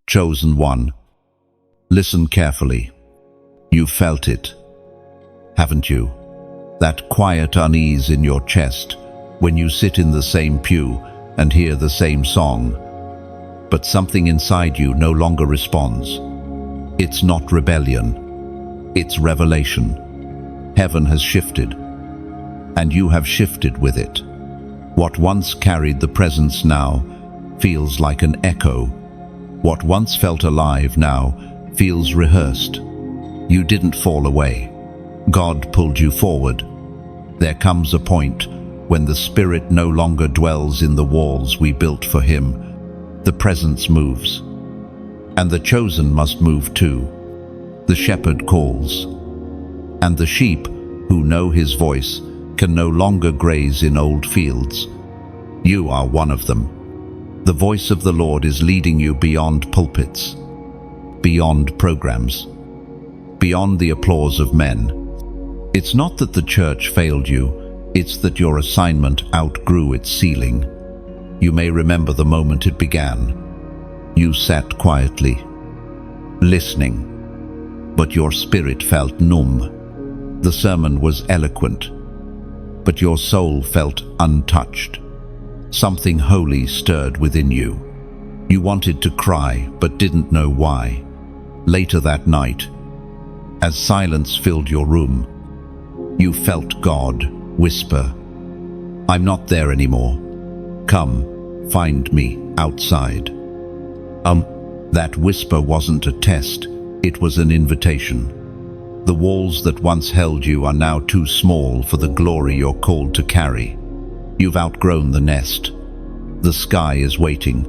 Chosen one, listen carefully. You felt it, haven't you? That quiet unease in your chest when you sit in the same pew and hear the same song. But something inside you no longer responds. It's not rebellion, it's revelation. Heaven has shifted, and you have shifted with it. What once carried the presence now feels like an echo. What once felt alive now feels rehearsed. You didn't fall away. God pulled you forward. There comes a point when the Spirit no longer dwells in the walls we built for Him. The presence moves, and the chosen must move too. The shepherd calls, and the sheep who know His voice can no longer graze in old fields. You are one of them. The voice of the Lord is leading you beyond pulpits, beyond programs, beyond the applause of men. It's not that the church failed you, it's that your assignment outgrew its ceiling. You may remember the moment it began. You sat quietly, listening, but your spirit felt numb. The sermon was eloquent, but your soul felt untouched. Something holy stirred within you. You wanted to cry, but didn't know why. Later that night, as silence filled your room, you felt God whisper, "I'm not there anymore. Come, find me outside." That whisper wasn't a test, it was an invitation. The walls that once held you are now too small for the glory you're called to carry. You've outgrown the nest. The sky is waiting.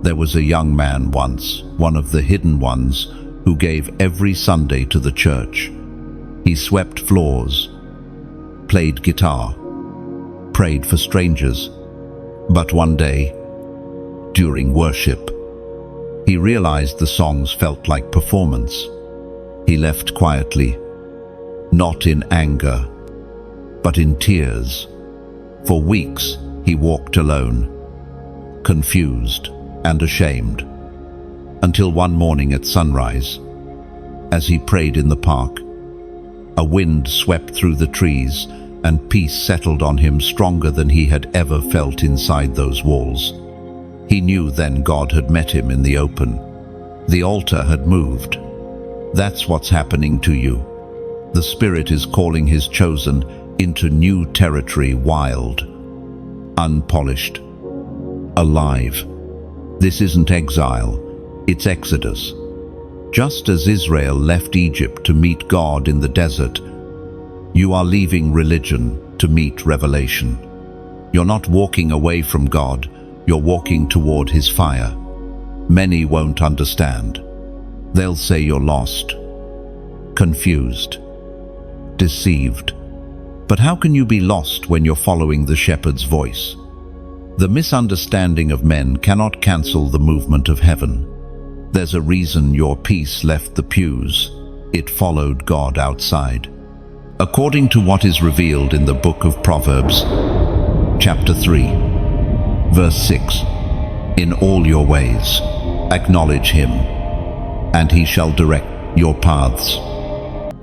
There was a young man once, one of the hidden ones, who gave every Sunday to the church. He swept floors, played guitar, prayed for strangers. But one day, during worship, he realized the songs felt like performance. He left quietly, not in anger, but in tears. For weeks, he walked alone, confused and ashamed, until one morning at sunrise, as he prayed in the park, a wind swept through the trees and peace settled on him stronger than he had ever felt inside those walls. He knew then God had met him in the open. The altar had moved. That's what's happening to you. The Spirit is calling His chosen into new territory, wild, unpolished, alive. This isn't exile, it's exodus. Just as Israel left Egypt to meet God in the desert, you are leaving religion to meet revelation. You're not walking away from God, you're walking toward His fire. Many won't understand. They'll say you're lost, confused, deceived. But how can you be lost when you're following the shepherd's voice? The misunderstanding of men cannot cancel the movement of heaven. There's a reason your peace left the pews. It followed God outside. According to what is revealed in the book of Proverbs, chapter 3, verse 6, "In all your ways, acknowledge Him, and He shall direct your paths."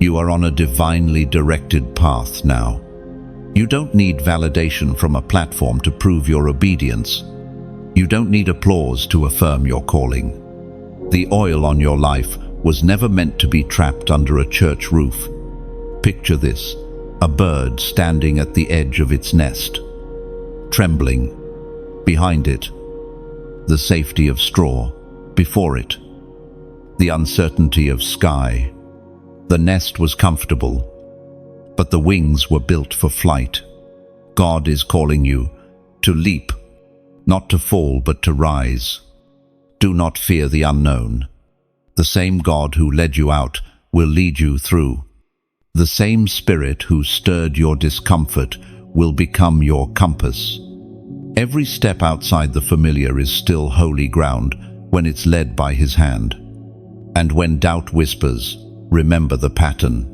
You are on a divinely directed path now. You don't need validation from a platform to prove your obedience. You don't need applause to affirm your calling. The oil on your life was never meant to be trapped under a church roof. Picture this, a bird standing at the edge of its nest, trembling. Behind it, the safety of straw. Before it, the uncertainty of sky. The nest was comfortable, but the wings were built for flight. God is calling you to leap, not to fall, but to rise. Do not fear the unknown. The same God who led you out will lead you through. The same Spirit who stirred your discomfort will become your compass. Every step outside the familiar is still holy ground when it's led by His hand. And when doubt whispers, remember the pattern.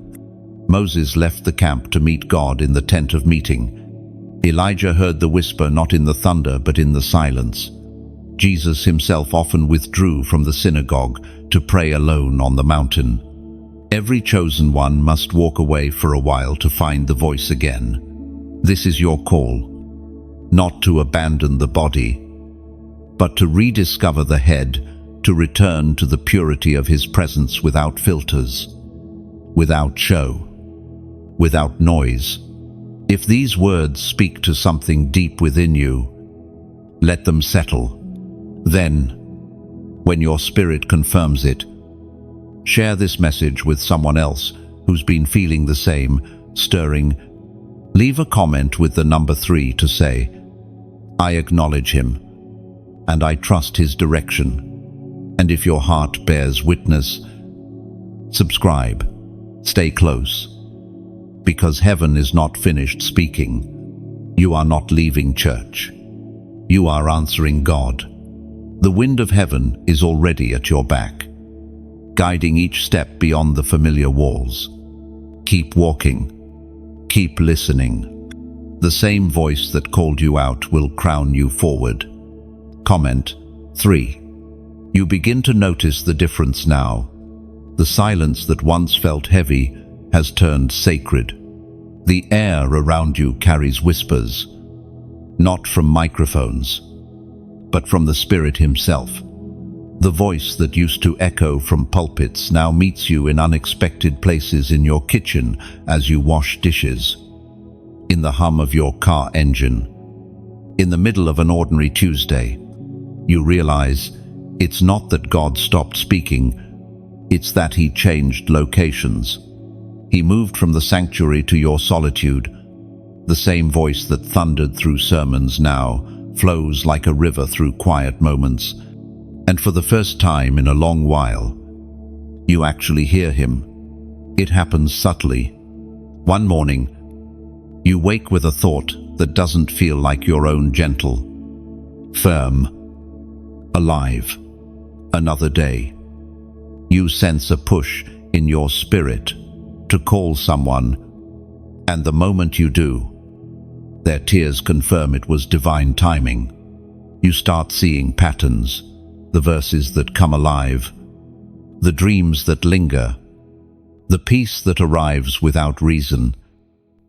Moses left the camp to meet God in the tent of meeting. Elijah heard the whisper not in the thunder but in the silence. Jesus himself often withdrew from the synagogue to pray alone on the mountain. Every chosen one must walk away for a while to find the voice again. This is your call, not to abandon the body, but to rediscover the head, to return to the purity of his presence without filters, without show, without noise. If these words speak to something deep within you, let them settle. Then, when your spirit confirms it, share this message with someone else who's been feeling the same, stirring. Leave a comment with the number 3 to say, "I acknowledge him, and I trust his direction." And if your heart bears witness, subscribe, stay close, because heaven is not finished speaking. You are not leaving church. You are answering God. The wind of heaven is already at your back, guiding each step beyond the familiar walls. Keep walking. Keep listening. The same voice that called you out will crown you forward. Comment 3. You begin to notice the difference now. The silence that once felt heavy has turned sacred. The air around you carries whispers, not from microphones, but from the Spirit himself. The voice that used to echo from pulpits now meets you in unexpected places, in your kitchen as you wash dishes, in the hum of your car engine. In the middle of an ordinary Tuesday, you realize it's not that God stopped speaking, it's that he changed locations. He moved from the sanctuary to your solitude. The same voice that thundered through sermons now flows like a river through quiet moments. And for the first time in a long while, you actually hear him. It happens subtly. One morning, you wake with a thought that doesn't feel like your own, gentle, firm, alive. Another day. You sense a push in your spirit to call someone, and the moment you do, their tears confirm it was divine timing. You start seeing patterns, the verses that come alive, the dreams that linger, the peace that arrives without reason.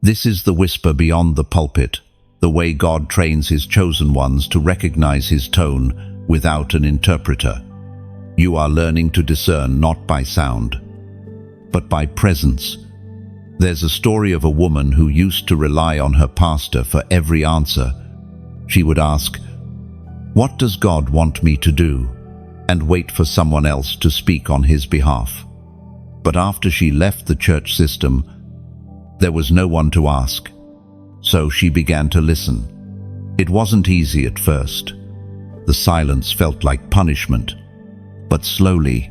This is the whisper beyond the pulpit, the way God trains his chosen ones to recognize his tone without an interpreter. You are learning to discern not by sound, but by presence. There's a story of a woman who used to rely on her pastor for every answer. She would ask, "What does God want me to do?" and wait for someone else to speak on his behalf. But after she left the church system, there was no one to ask. So she began to listen. It wasn't easy at first. The silence felt like punishment. But slowly,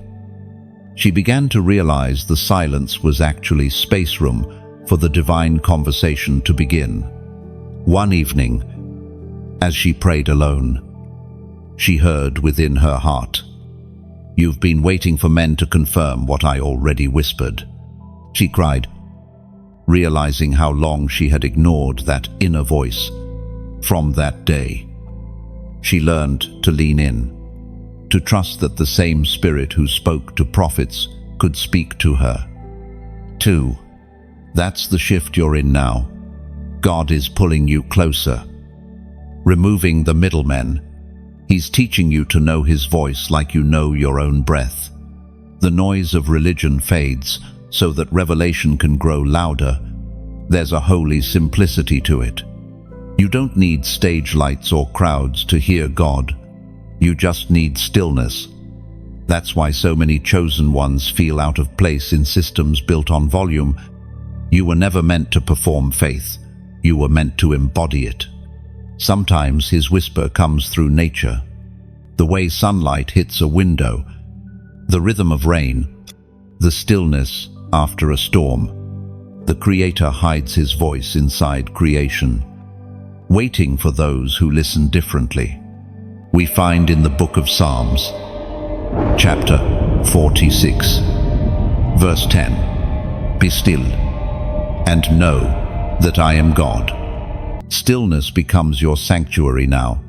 she began to realize the silence was actually space room for the divine conversation to begin. One evening, as she prayed alone, she heard within her heart, "You've been waiting for men to confirm what I already whispered." She cried, realizing how long she had ignored that inner voice. From that day, she learned to lean in, to trust that the same Spirit who spoke to prophets could speak to her. 2. That's the shift you're in now. God is pulling you closer, removing the middlemen. He's teaching you to know his voice like you know your own breath. The noise of religion fades so that revelation can grow louder. There's a holy simplicity to it. You don't need stage lights or crowds to hear God. You just need stillness. That's why so many chosen ones feel out of place in systems built on volume. You were never meant to perform faith. You were meant to embody it. Sometimes his whisper comes through nature, the way sunlight hits a window, the rhythm of rain, the stillness after a storm. The Creator hides his voice inside creation, waiting for those who listen differently. We find in the book of Psalms, chapter 46, verse 10, "Be still and know that I am God." Stillness becomes your sanctuary now.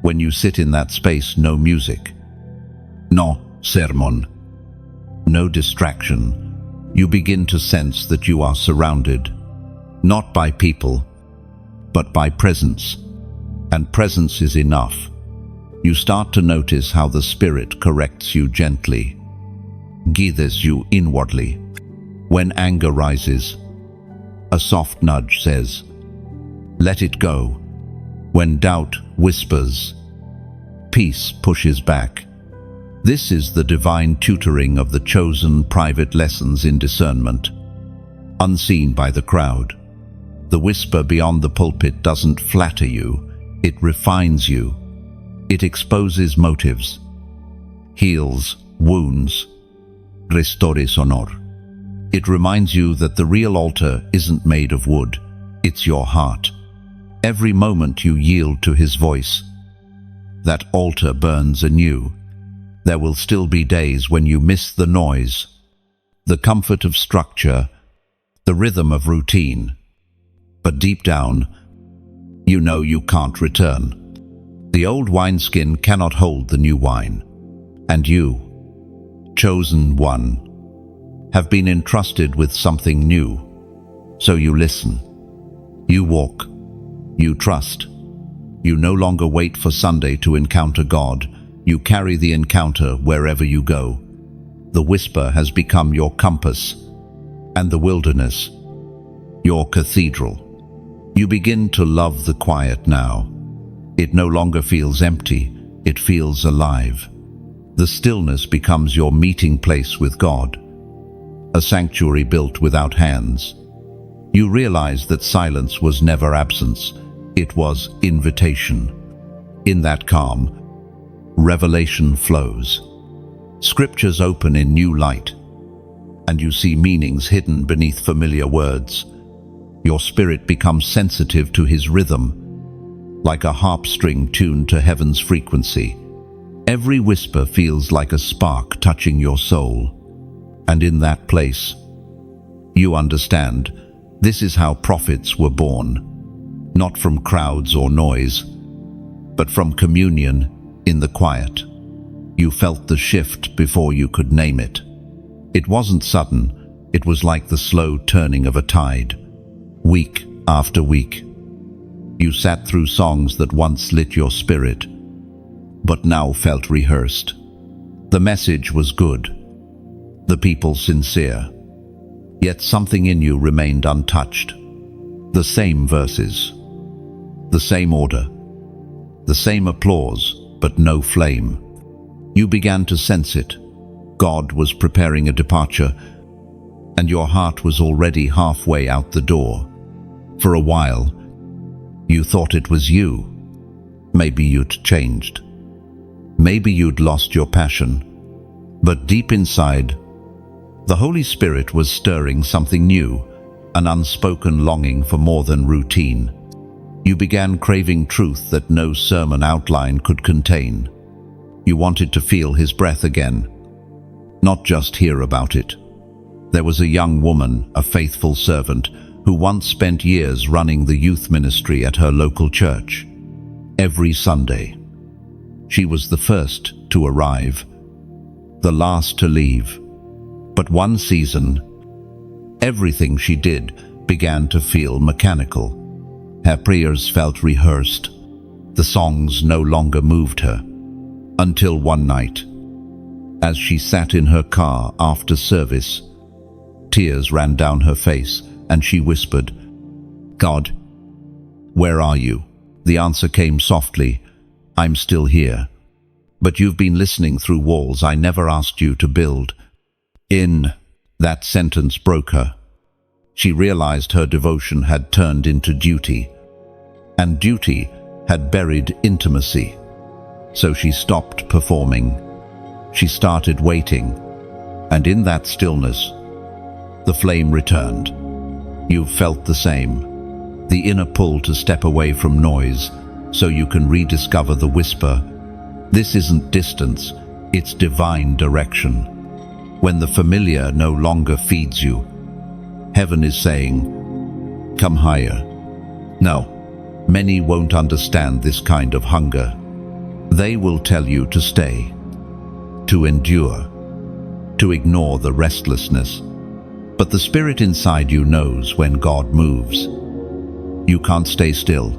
When you sit in that space, no music, no sermon, no distraction, you begin to sense that you are surrounded, not by people, but by presence. And presence is enough. You start to notice how the Spirit corrects you gently, guides you inwardly. When anger rises, a soft nudge says, "Let it go." When doubt whispers, peace pushes back. This is the divine tutoring of the chosen private lessons in discernment, unseen by the crowd. The whisper beyond the pulpit doesn't flatter you, it refines you. It exposes motives, heals wounds, restores honor. It reminds you that the real altar isn't made of wood, it's your heart. Every moment you yield to His voice, that altar burns anew. There will still be days when you miss the noise, the comfort of structure, the rhythm of routine. But deep down, you know you can't return. The old wineskin cannot hold the new wine. And you, chosen one, have been entrusted with something new. So you listen, you walk, you trust. You no longer wait for Sunday to encounter God. You carry the encounter wherever you go. The whisper has become your compass, and the wilderness, your cathedral. You begin to love the quiet now. It no longer feels empty, it feels alive. The stillness becomes your meeting place with God, a sanctuary built without hands. You realize that silence was never absence, it was invitation. In that calm, revelation flows. Scriptures open in new light, and you see meanings hidden beneath familiar words. Your spirit becomes sensitive to His rhythm, like a harp string tuned to heaven's frequency. Every whisper feels like a spark touching your soul. And in that place, you understand, this is how prophets were born, not from crowds or noise, but from communion in the quiet. You felt the shift before you could name it. It wasn't sudden, it was like the slow turning of a tide. Week after week, you sat through songs that once lit your spirit, but now felt rehearsed. The message was good, the people sincere, yet something in you remained untouched. The same verses, the same order, the same applause, but no flame. You began to sense it. God was preparing a departure, and your heart was already halfway out the door. For a while, you thought it was you. Maybe you'd changed. Maybe you'd lost your passion. But deep inside, the Holy Spirit was stirring something new, an unspoken longing for more than routine. You began craving truth that no sermon outline could contain. You wanted to feel His breath again, not just hear about it. There was a young woman, a faithful servant, who once spent years running the youth ministry at her local church. Every Sunday, she was the first to arrive, the last to leave. But one season, everything she did began to feel mechanical. Her prayers felt rehearsed. The songs no longer moved her. Until one night, as she sat in her car after service, tears ran down her face, and she whispered, "God, where are you?" The answer came softly, "I'm still here. But you've been listening through walls I never asked you to build." That sentence broke her. She realized her devotion had turned into duty, and duty had buried intimacy. So she stopped performing. She started waiting, and in that stillness, the flame returned. You've felt the same, the inner pull to step away from noise so you can rediscover the whisper. This isn't distance, it's divine direction. When the familiar no longer feeds you, heaven is saying, "Come higher." Now, many won't understand this kind of hunger. They will tell you to stay, to endure, to ignore the restlessness. But the spirit inside you knows when God moves. You can't stay still.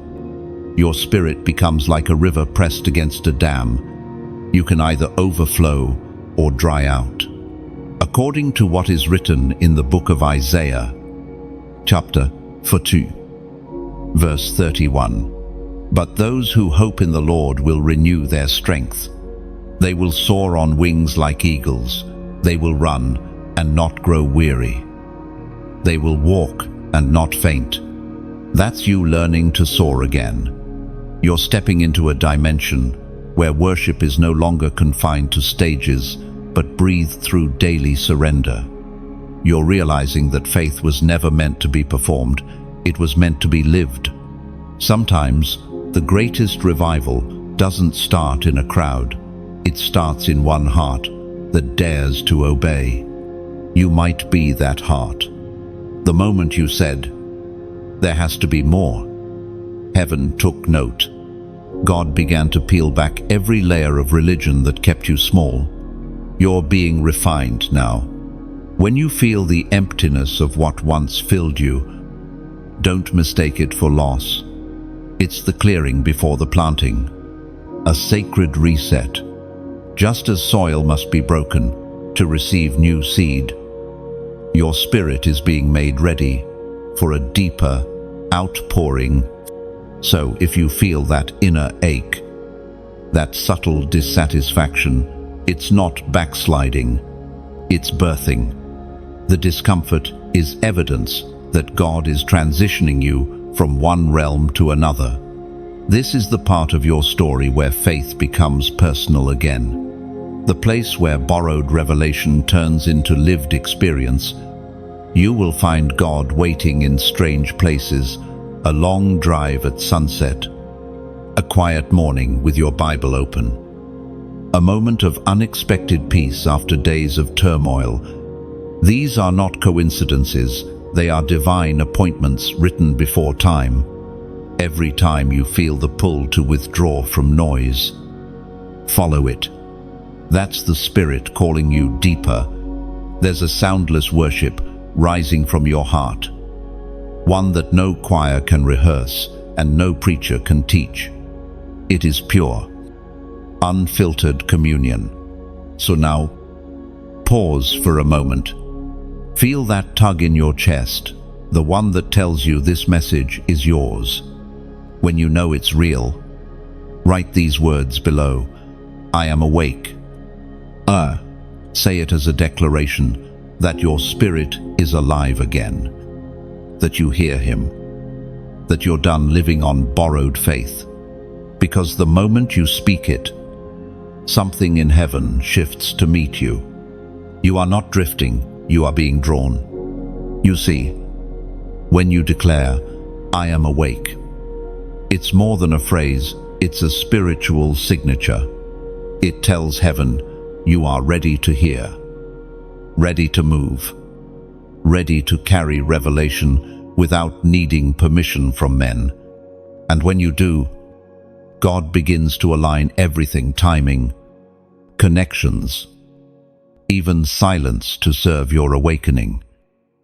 Your spirit becomes like a river pressed against a dam. You can either overflow or dry out. According to what is written in the book of Isaiah, chapter 42, verse 31, "But those who hope in the Lord will renew their strength. They will soar on wings like eagles. They will run and not grow weary. They will walk and not faint." That's you learning to soar again. You're stepping into a dimension where worship is no longer confined to stages, but breathed through daily surrender. You're realizing that faith was never meant to be performed, it was meant to be lived. Sometimes, the greatest revival doesn't start in a crowd. It starts in one heart that dares to obey. You might be that heart. The moment you said, "There has to be more," heaven took note. God began to peel back every layer of religion that kept you small. You're being refined now. When you feel the emptiness of what once filled you, don't mistake it for loss. It's the clearing before the planting, a sacred reset. Just as soil must be broken to receive new seed, your spirit is being made ready for a deeper outpouring. So if you feel that inner ache, that subtle dissatisfaction, it's not backsliding, it's birthing. The discomfort is evidence that God is transitioning you from one realm to another. This is the part of your story where faith becomes personal again. The place where borrowed revelation turns into lived experience. You will find God waiting in strange places, a long drive at sunset, a quiet morning with your Bible open, a moment of unexpected peace after days of turmoil. These are not coincidences, they are divine appointments written before time. Every time you feel the pull to withdraw from noise, follow it. That's the Spirit calling you deeper. There's a soundless worship rising from your heart, one that no choir can rehearse and no preacher can teach. It is pure, unfiltered communion. So now, pause for a moment. Feel that tug in your chest, the one that tells you this message is yours. When you know it's real, write these words below: "I am awake." Say it as a declaration that your spirit is alive again, that you hear Him, that you're done living on borrowed faith. Because the moment you speak it, something in heaven shifts to meet you. You are not drifting, you are being drawn. You see, when you declare, "I am awake," it's more than a phrase, it's a spiritual signature. It tells heaven, you are ready to hear, ready to move, ready to carry revelation without needing permission from men. And when you do, God begins to align everything: timing, connections, even silence to serve your awakening.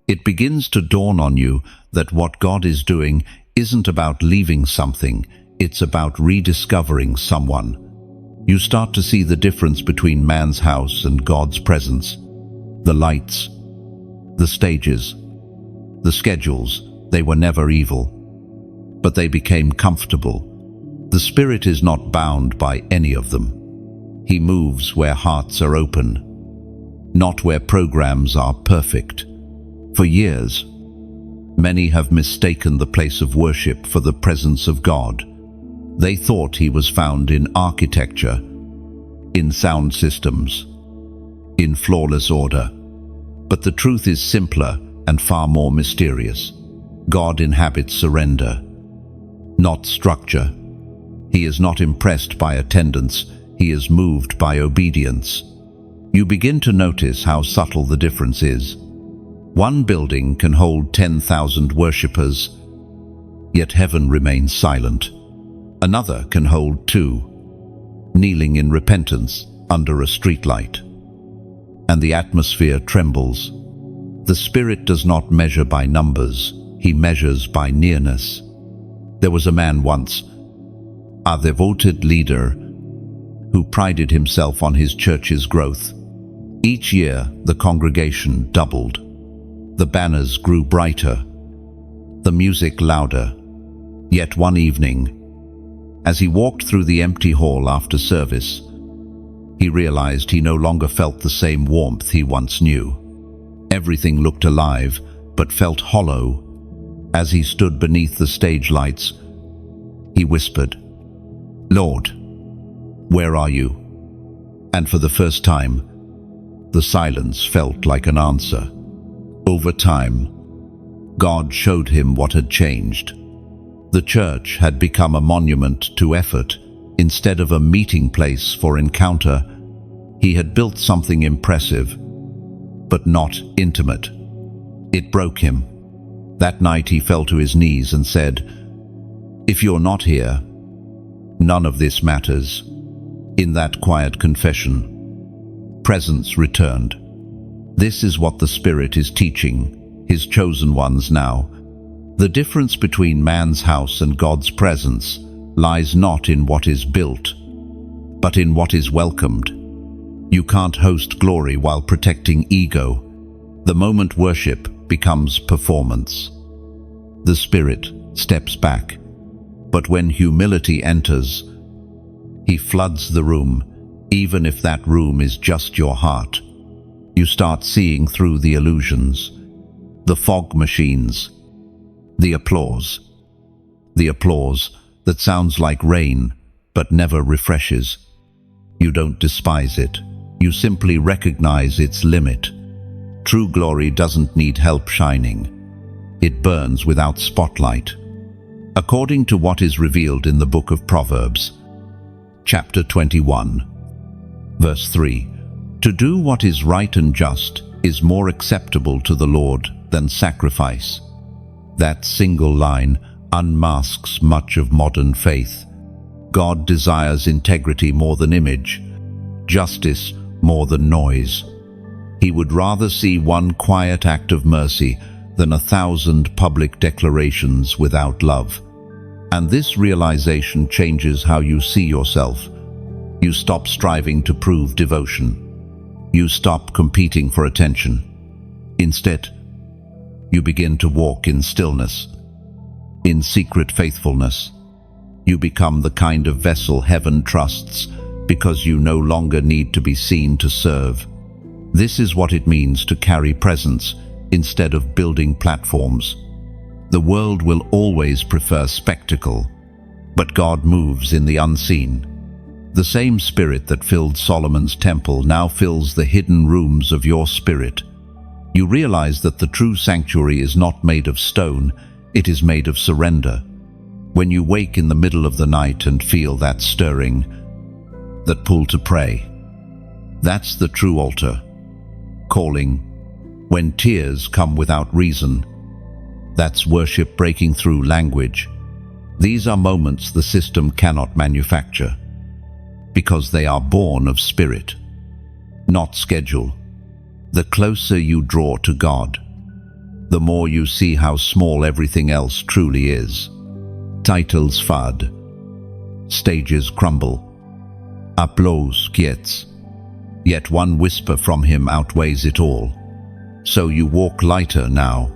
It begins to dawn on you that what God is doing isn't about leaving something, it's about rediscovering someone. You start to see the difference between man's house and God's presence. The lights, the stages, the schedules, they were never evil, but they became comfortable. The Spirit is not bound by any of them. He moves where hearts are open, not where programs are perfect. For years, many have mistaken the place of worship for the presence of God. They thought He was found in architecture, in sound systems, in flawless order. But the truth is simpler and far more mysterious. God inhabits surrender, not structure. He is not impressed by attendance, He is moved by obedience. You begin to notice how subtle the difference is. One building can hold 10,000 worshippers, yet heaven remains silent. Another can hold 2, kneeling in repentance under a streetlight. And the atmosphere trembles. The Spirit does not measure by numbers, he measures by nearness. There was a man once, a devoted leader, who prided himself on his church's growth. Each year, the congregation doubled. The banners grew brighter, the music louder. Yet one evening, as he walked through the empty hall after service, he realized he no longer felt the same warmth he once knew. Everything looked alive, but felt hollow. As he stood beneath the stage lights, he whispered, "Lord, where are you?" And for the first time, the silence felt like an answer. Over time, God showed him what had changed. The church had become a monument to effort instead of a meeting place for encounter. He had built something impressive, but not intimate. It broke him. That night he fell to his knees and said, "If you're not here, none of this matters." In that quiet confession, presence returned. This is what the Spirit is teaching his chosen ones now. The difference between man's house and God's presence lies not in what is built, but in what is welcomed. You can't host glory while protecting ego. The moment worship becomes performance. The Spirit steps back, but when humility enters, he floods the room, even if that room is just your heart. You start seeing through the illusions, the fog machines, the applause that sounds like rain but never refreshes. You don't despise it, you simply recognize its limit. True glory doesn't need help shining. It burns without spotlight. According to what is revealed in the book of Proverbs, chapter 21, verse 3, "To do what is right and just is more acceptable to the Lord than sacrifice." That single line unmasks much of modern faith. God desires integrity more than image, justice more than noise. He would rather see one quiet act of mercy than 1,000 public declarations without love. And this realization changes how you see yourself. You stop striving to prove devotion. You stop competing for attention. Instead, you begin to walk in stillness, in secret faithfulness. You become the kind of vessel heaven trusts because you no longer need to be seen to serve. This is what it means to carry presence instead of building platforms. The world will always prefer spectacle, but God moves in the unseen. The same Spirit that filled Solomon's temple now fills the hidden rooms of your spirit. You realize that the true sanctuary is not made of stone, it is made of surrender. When you wake in the middle of the night and feel that stirring, that pull to pray, that's the true altar. Calling. When tears come without reason, that's worship breaking through language. These are moments the system cannot manufacture, because they are born of spirit, not schedule. The closer you draw to God, the more you see how small everything else truly is. Titles fade, stages crumble, applause quiets, yet one whisper from him outweighs it all. So you walk lighter now.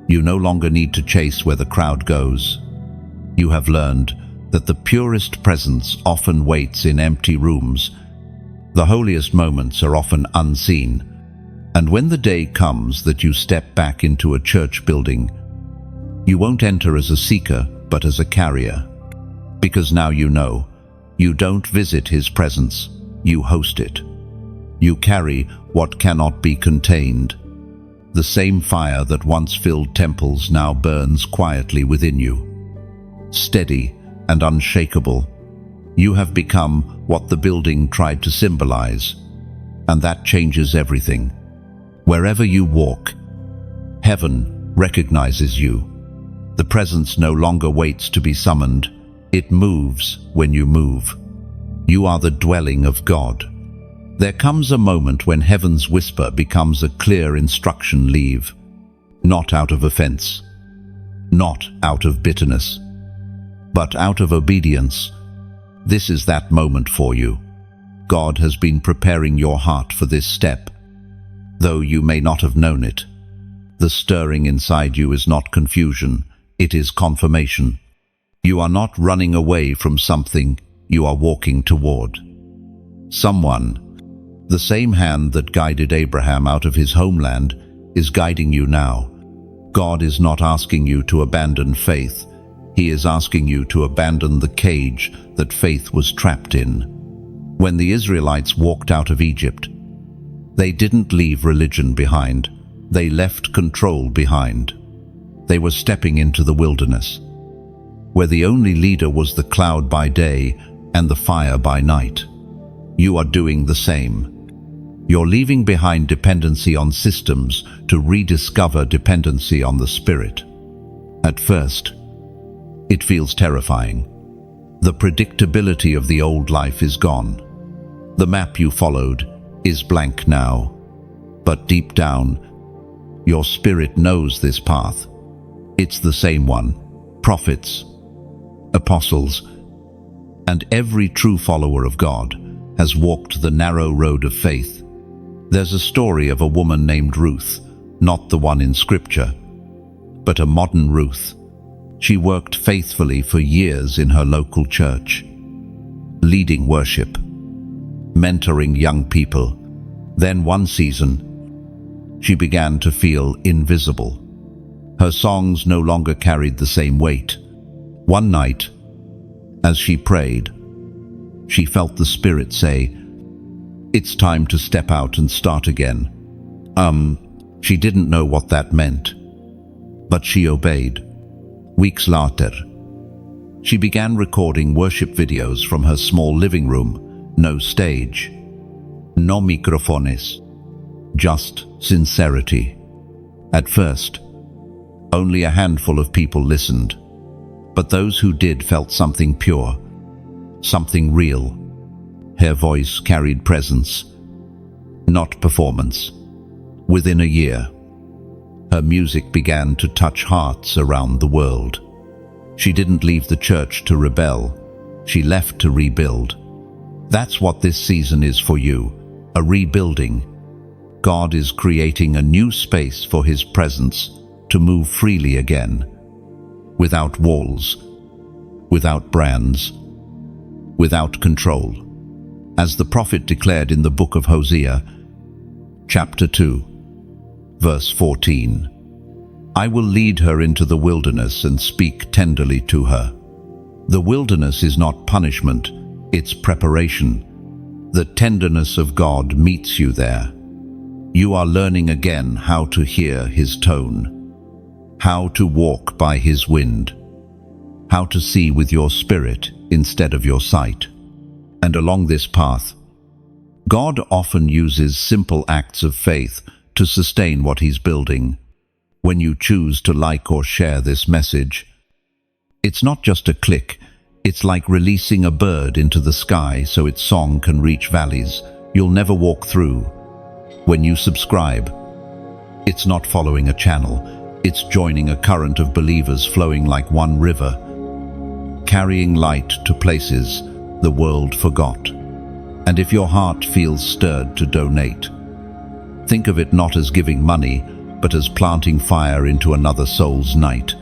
You no longer need to chase where the crowd goes. You have learned that the purest presence often waits in empty rooms. The holiest moments are often unseen. And when the day comes that you step back into a church building, you won't enter as a seeker, but as a carrier. Because now you know, you don't visit his presence, you host it. You carry what cannot be contained. The same fire that once filled temples now burns quietly within you. Steady and unshakable, you have become what the building tried to symbolize, and that changes everything. Wherever you walk, heaven recognizes you. The presence no longer waits to be summoned, it moves when you move. You are the dwelling of God. There comes a moment when heaven's whisper becomes a clear instruction: leave, not out of offense, not out of bitterness, but out of obedience. This is that moment for you. God has been preparing your heart for this step, though you may not have known it. The stirring inside you is not confusion, it is confirmation. You are not running away from something, you are walking toward someone. The same hand that guided Abraham out of his homeland is guiding you now. God is not asking you to abandon faith. He is asking you to abandon the cage that faith was trapped in. When the Israelites walked out of Egypt, they didn't leave religion behind. They left control behind. They were stepping into the wilderness, where the only leader was the cloud by day and the fire by night. You are doing the same. You're leaving behind dependency on systems to rediscover dependency on the Spirit. At first, it feels terrifying. The predictability of the old life is gone. The map you followed is blank now. But deep down, your spirit knows this path. It's the same one. Prophets, apostles, and every true follower of God has walked the narrow road of faith. There's a story of a woman named Ruth, not the one in Scripture, but a modern Ruth. She worked faithfully for years in her local church, leading worship, mentoring young people. Then one season, she began to feel invisible. Her songs no longer carried the same weight. One night, as she prayed, she felt the Spirit say, "It's time to step out and start again." She didn't know what that meant, but she obeyed. Weeks later, she began recording worship videos from her small living room. No stage, no microphones, just sincerity. At first, only a handful of people listened, but those who did felt something pure, something real. Her voice carried presence, not performance. Within a year, her music began to touch hearts around the world. She didn't leave the church to rebel, she left to rebuild. That's what this season is for you, a rebuilding. God is creating a new space for His presence to move freely again, without walls, without brands, without control. As the prophet declared in the book of Hosea, chapter 2, verse 14, "I will lead her into the wilderness and speak tenderly to her." The wilderness is not punishment, it's preparation. The tenderness of God meets you there. You are learning again how to hear His tone, how to walk by His wind, how to see with your spirit instead of your sight. And along this path, God often uses simple acts of faith to sustain what He's building. When you choose to like or share this message, it's not just a click, it's like releasing a bird into the sky so its song can reach valleys you'll never walk through. When you subscribe, it's not following a channel, it's joining a current of believers flowing like one river, carrying light to places the world forgot. And if your heart feels stirred to donate, think of it not as giving money, but as planting fire into another soul's night.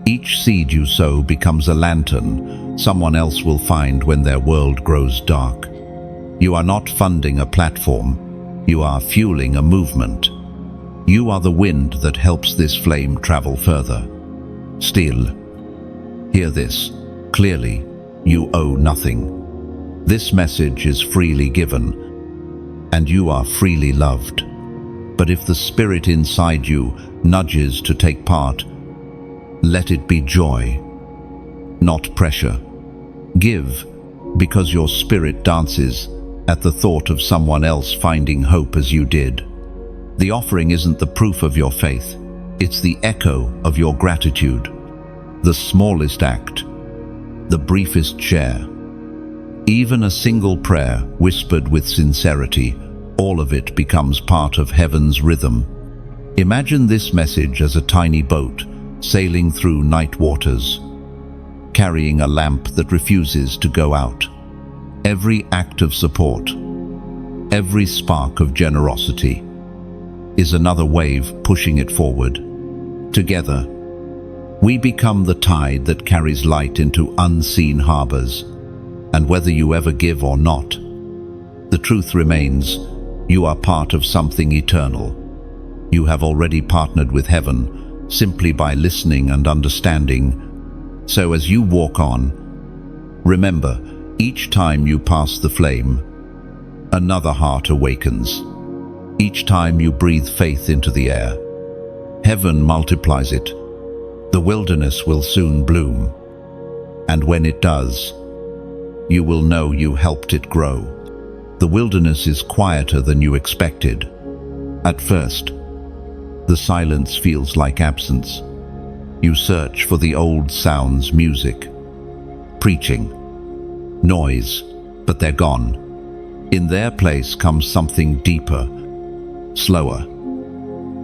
Each seed you sow becomes a lantern someone else will find when their world grows dark. You are not funding a platform, you are fueling a movement. You are the wind that helps this flame travel further. Still, hear this clearly, you owe nothing. This message is freely given, and you are freely loved. But if the Spirit inside you nudges to take part, let it be joy, not pressure. Give, because your spirit dances at the thought of someone else finding hope as you did. The offering isn't the proof of your faith, it's the echo of your gratitude. The smallest act, the briefest share, Even a single prayer, whispered with sincerity, all of it becomes part of heaven's rhythm. Imagine this message as a tiny boat sailing through night waters, carrying a lamp that refuses to go out. Every act of support, every spark of generosity, is another wave pushing it forward. Together, we become the tide that carries light into unseen harbors. And whether you ever give or not, the truth remains, you are part of something eternal. You have already partnered with heaven simply by listening and understanding. So as you walk on, remember, each time you pass the flame, another heart awakens. Each time you breathe faith into the air, heaven multiplies it. The wilderness will soon bloom. And when it does, you will know you helped it grow. The wilderness is quieter than you expected. At first, the silence feels like absence. You search for the old sounds, music, preaching, noise, but they're gone. In their place comes something deeper, slower,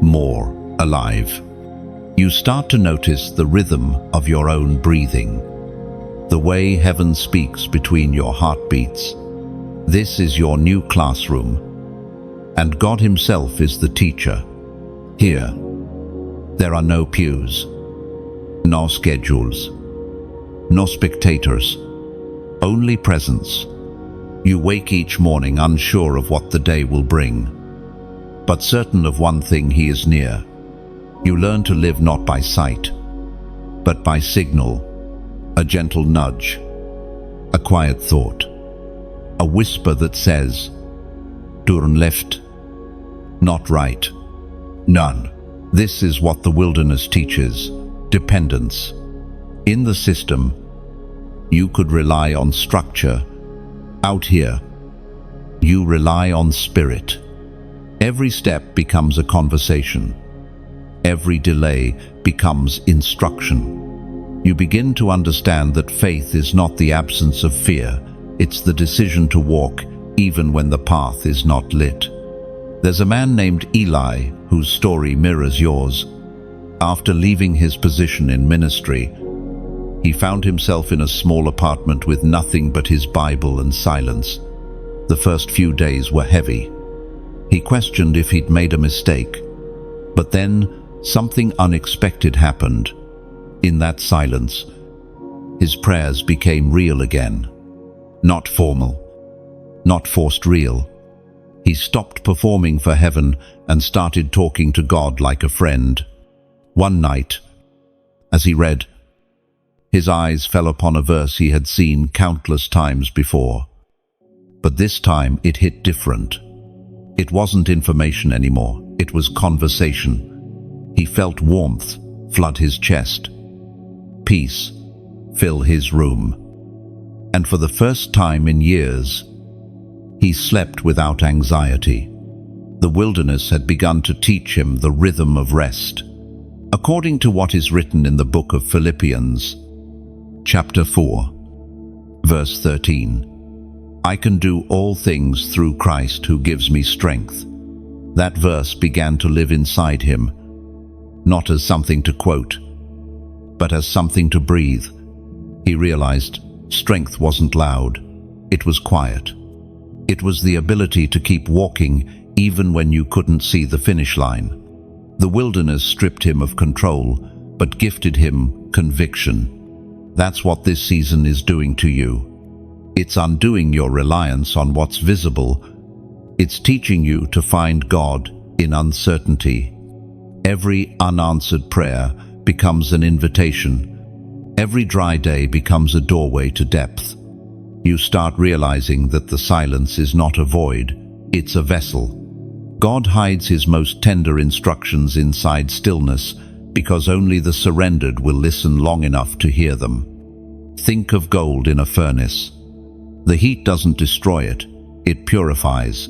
more alive. You start to notice the rhythm of your own breathing, the way heaven speaks between your heartbeats. This is your new classroom, and God Himself is the teacher. Here, there are no pews, no schedules, no spectators, only presence. You wake each morning unsure of what the day will bring, but certain of one thing: He is near. You learn to live not by sight, but by signal, a gentle nudge, a quiet thought, a whisper that says, "Turn left," not right, none. This is what the wilderness teaches: dependence. In the system, you could rely on structure. Out here, you rely on spirit. Every step becomes a conversation. Every delay becomes instruction. You begin to understand that faith is not the absence of fear, it's the decision to walk even when the path is not lit. There's a man named Eli whose story mirrors yours. After leaving his position in ministry, he found himself in a small apartment with nothing but his Bible and silence. The first few days were heavy. He questioned if he'd made a mistake, but then something unexpected happened. In that silence, his prayers became real again. Not formal, not forced, real. He stopped performing for heaven and started talking to God like a friend. One night, as he read, his eyes fell upon a verse he had seen countless times before. But this time it hit different. It wasn't information anymore, it was conversation. He felt warmth flood his chest, peace fill his room. And for the first time in years, he slept without anxiety. The wilderness had begun to teach him the rhythm of rest. According to what is written in the book of Philippians, chapter 4, verse 13, "I can do all things through Christ who gives me strength." That verse began to live inside him, not as something to quote, but as something to breathe. He realized strength wasn't loud, it was quiet. It was the ability to keep walking even when you couldn't see the finish line. The wilderness stripped him of control, but gifted him conviction. That's what this season is doing to you. It's undoing your reliance on what's visible. It's teaching you to find God in uncertainty. Every unanswered prayer becomes an invitation. Every dry day becomes a doorway to depth. You start realizing that the silence is not a void, it's a vessel. God hides His most tender instructions inside stillness because only the surrendered will listen long enough to hear them. Think of gold in a furnace. The heat doesn't destroy it, it purifies.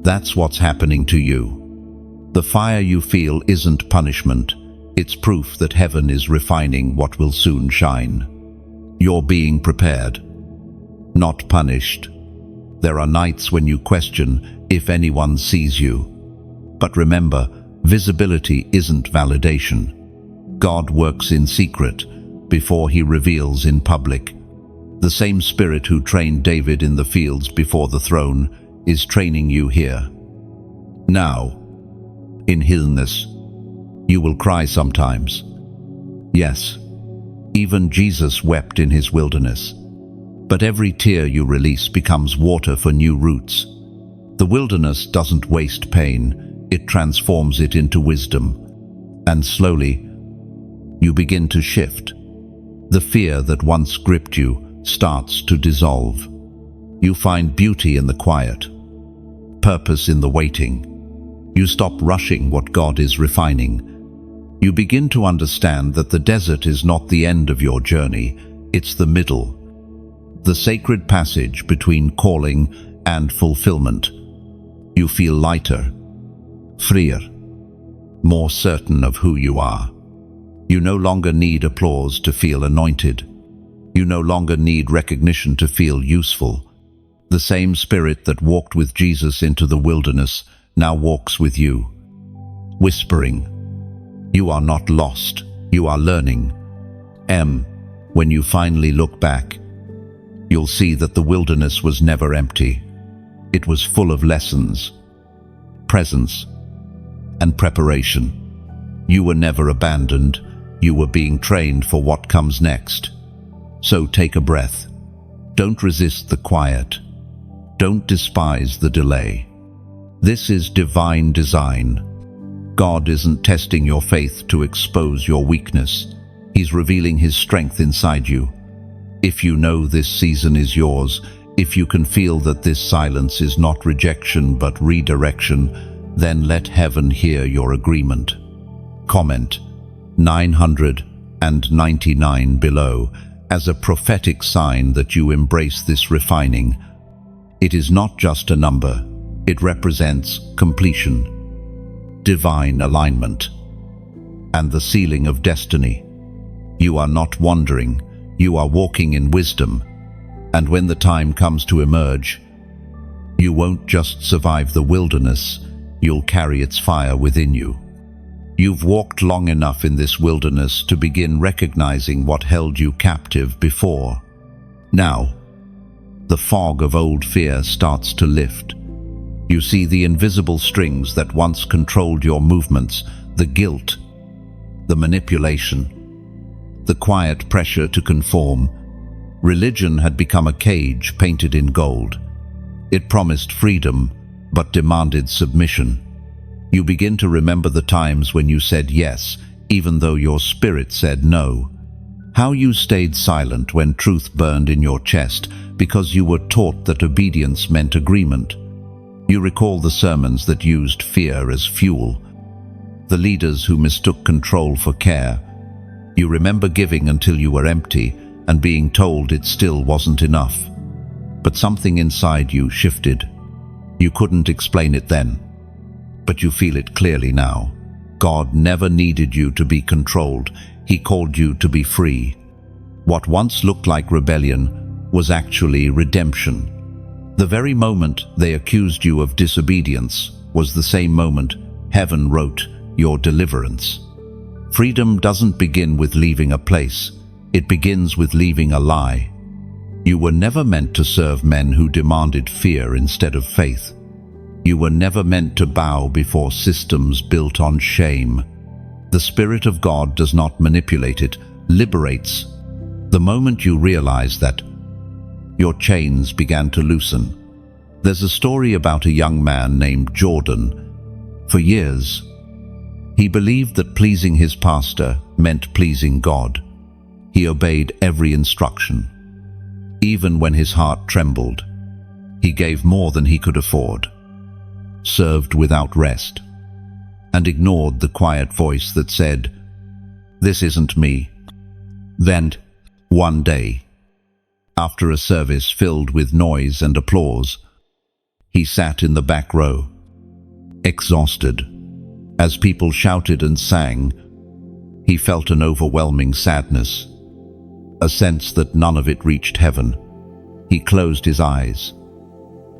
That's what's happening to you. The fire you feel isn't punishment, it's proof that heaven is refining what will soon shine. You're being prepared. not punished. There are nights when you question if anyone sees you. But remember, visibility isn't validation. God works in secret before he reveals in public. The same Spirit who trained David in the fields before the throne is training you here. Now, in illness, you will cry sometimes. Yes, even Jesus wept in his wilderness. But every tear you release becomes water for new roots. The wilderness doesn't waste pain, it transforms it into wisdom. And slowly, you begin to shift. The fear that once gripped you starts to dissolve. You find beauty in the quiet, purpose in the waiting. You stop rushing what God is refining. You begin to understand that the desert is not the end of your journey, it's the middle. The sacred passage between calling and fulfillment. You feel lighter, freer, more certain of who you are. You no longer need applause to feel anointed. You no longer need recognition to feel useful. The same Spirit that walked with Jesus into the wilderness now walks with you, whispering, "You are not lost, you are learning." When you finally look back, you'll see that the wilderness was never empty. It was full of lessons, presence, and preparation. You were never abandoned. You were being trained for what comes next. So take a breath. Don't resist the quiet. Don't despise the delay. This is divine design. God isn't testing your faith to expose your weakness. He's revealing his strength inside you. If you know this season is yours, if you can feel that this silence is not rejection but redirection, then let heaven hear your agreement. Comment 999 below as a prophetic sign that you embrace this refining. It is not just a number, it represents completion, divine alignment, and the sealing of destiny. You are not wandering, you are walking in wisdom, and when the time comes to emerge, you won't just survive the wilderness, you'll carry its fire within you. You've walked long enough in this wilderness to begin recognizing what held you captive before. Now, the fog of old fear starts to lift. You see the invisible strings that once controlled your movements, the guilt, the manipulation, the quiet pressure to conform. Religion had become a cage painted in gold. It promised freedom, but demanded submission. You begin to remember the times when you said yes, even though your spirit said no. How you stayed silent when truth burned in your chest because you were taught that obedience meant agreement. You recall the sermons that used fear as fuel, the leaders who mistook control for care. You remember giving until you were empty and being told it still wasn't enough. But something inside you shifted. You couldn't explain it then, but you feel it clearly now. God never needed you to be controlled. He called you to be free. What once looked like rebellion was actually redemption. The very moment they accused you of disobedience was the same moment heaven wrote your deliverance. Freedom doesn't begin with leaving a place. It begins with leaving a lie. You were never meant to serve men who demanded fear instead of faith. You were never meant to bow before systems built on shame. The Spirit of God does not manipulate, it liberates. The moment you realize that, your chains began to loosen. There's a story about a young man named Jordan. For years, he believed that pleasing his pastor meant pleasing God. He obeyed every instruction. Even when his heart trembled, he gave more than he could afford, served without rest, and ignored the quiet voice that said, "This isn't me." Then, one day, after a service filled with noise and applause, he sat in the back row, exhausted. As people shouted and sang, he felt an overwhelming sadness, a sense that none of it reached heaven. He closed his eyes,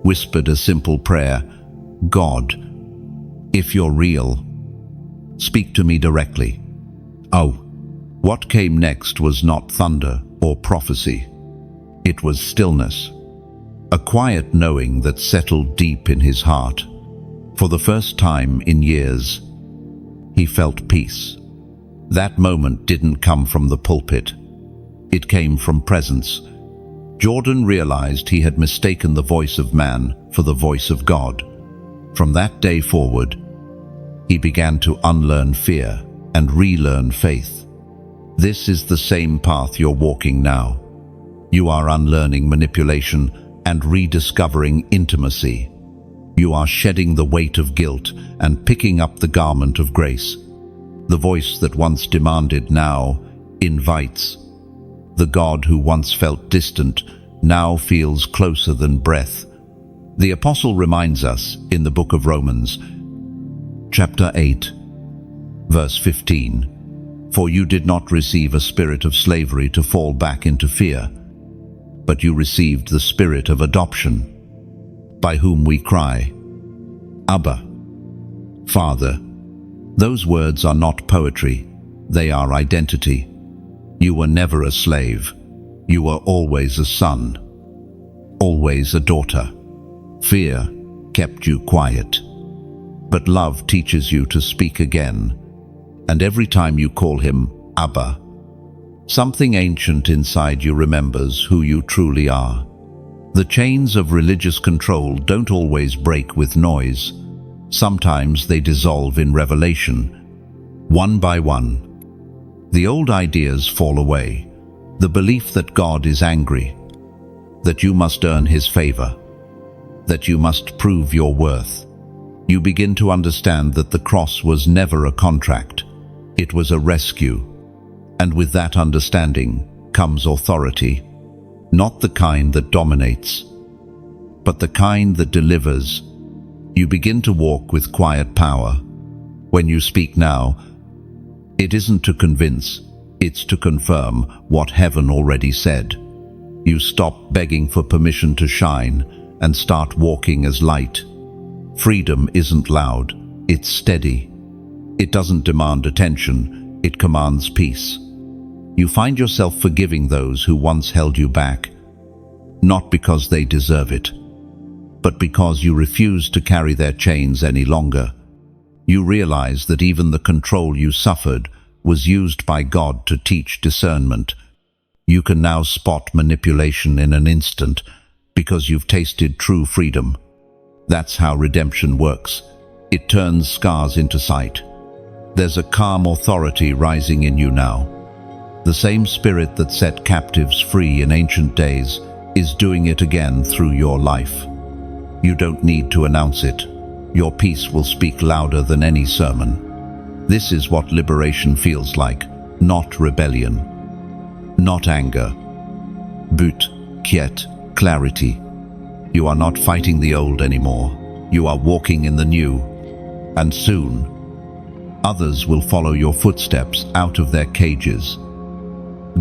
whispered a simple prayer, "God, if you're real, speak to me directly." Oh, what came next was not thunder or prophecy. It was stillness, a quiet knowing that settled deep in his heart. For the first time in years, he felt peace. That moment didn't come from the pulpit. It came from presence. Jordan realized he had mistaken the voice of man for the voice of God. From that day forward, he began to unlearn fear and relearn faith. This is the same path you're walking now. You are unlearning manipulation and rediscovering intimacy. You are shedding the weight of guilt and picking up the garment of grace. The voice that once demanded now invites. The God who once felt distant now feels closer than breath. The apostle reminds us in the book of Romans, chapter 8, verse 15, "For you did not receive a spirit of slavery to fall back into fear, but you received the spirit of adoption, by whom we cry, Abba, Father." Those words are not poetry, they are identity. You were never a slave. You were always a son, always a daughter. Fear kept you quiet, but love teaches you to speak again. And every time you call him Abba, something ancient inside you remembers who you truly are. The chains of religious control don't always break with noise. Sometimes they dissolve in revelation, one by one. The old ideas fall away. The belief that God is angry, that you must earn his favor, that you must prove your worth. You begin to understand that the cross was never a contract. It was a rescue. And with that understanding comes authority, not the kind that dominates, but the kind that delivers. You begin to walk with quiet power. When you speak now, it isn't to convince, it's to confirm what heaven already said. You stop begging for permission to shine and start walking as light. Freedom isn't loud, it's steady. It doesn't demand attention, it commands peace. You find yourself forgiving those who once held you back, not because they deserve it, but because you refuse to carry their chains any longer. You realize that even the control you suffered was used by God to teach discernment. You can now spot manipulation in an instant because you've tasted true freedom. That's how redemption works. It turns scars into sight. There's a calm authority rising in you now. The same spirit that set captives free in ancient days is doing it again through your life. You don't need to announce it. Your peace will speak louder than any sermon. This is what liberation feels like, not rebellion, not anger, but quiet, clarity. You are not fighting the old anymore. You are walking in the new. And soon, others will follow your footsteps out of their cages,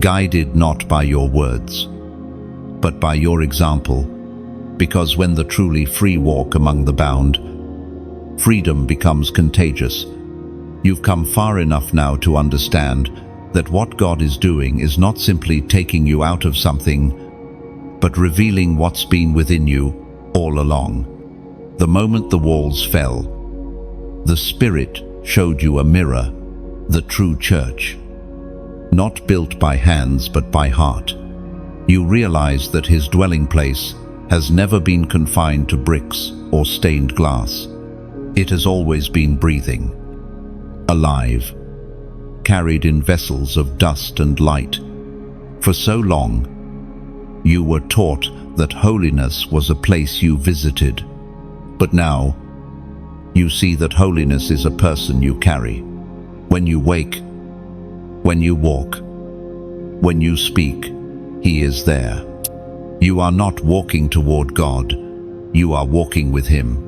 guided not by your words, but by your example. Because when the truly free walk among the bound, freedom becomes contagious. You've come far enough now to understand that what God is doing is not simply taking you out of something, but revealing what's been within you all along. The moment the walls fell, the Spirit showed you a mirror, the true church, not built by hands but by heart. You realize that his dwelling place has never been confined to bricks or stained glass. It has always been breathing, alive, carried in vessels of dust and light. For so long, you were taught that holiness was a place you visited, but now you see that holiness is a person you carry. When you wake, when you walk, when you speak, he is there. You are not walking toward God, you are walking with him.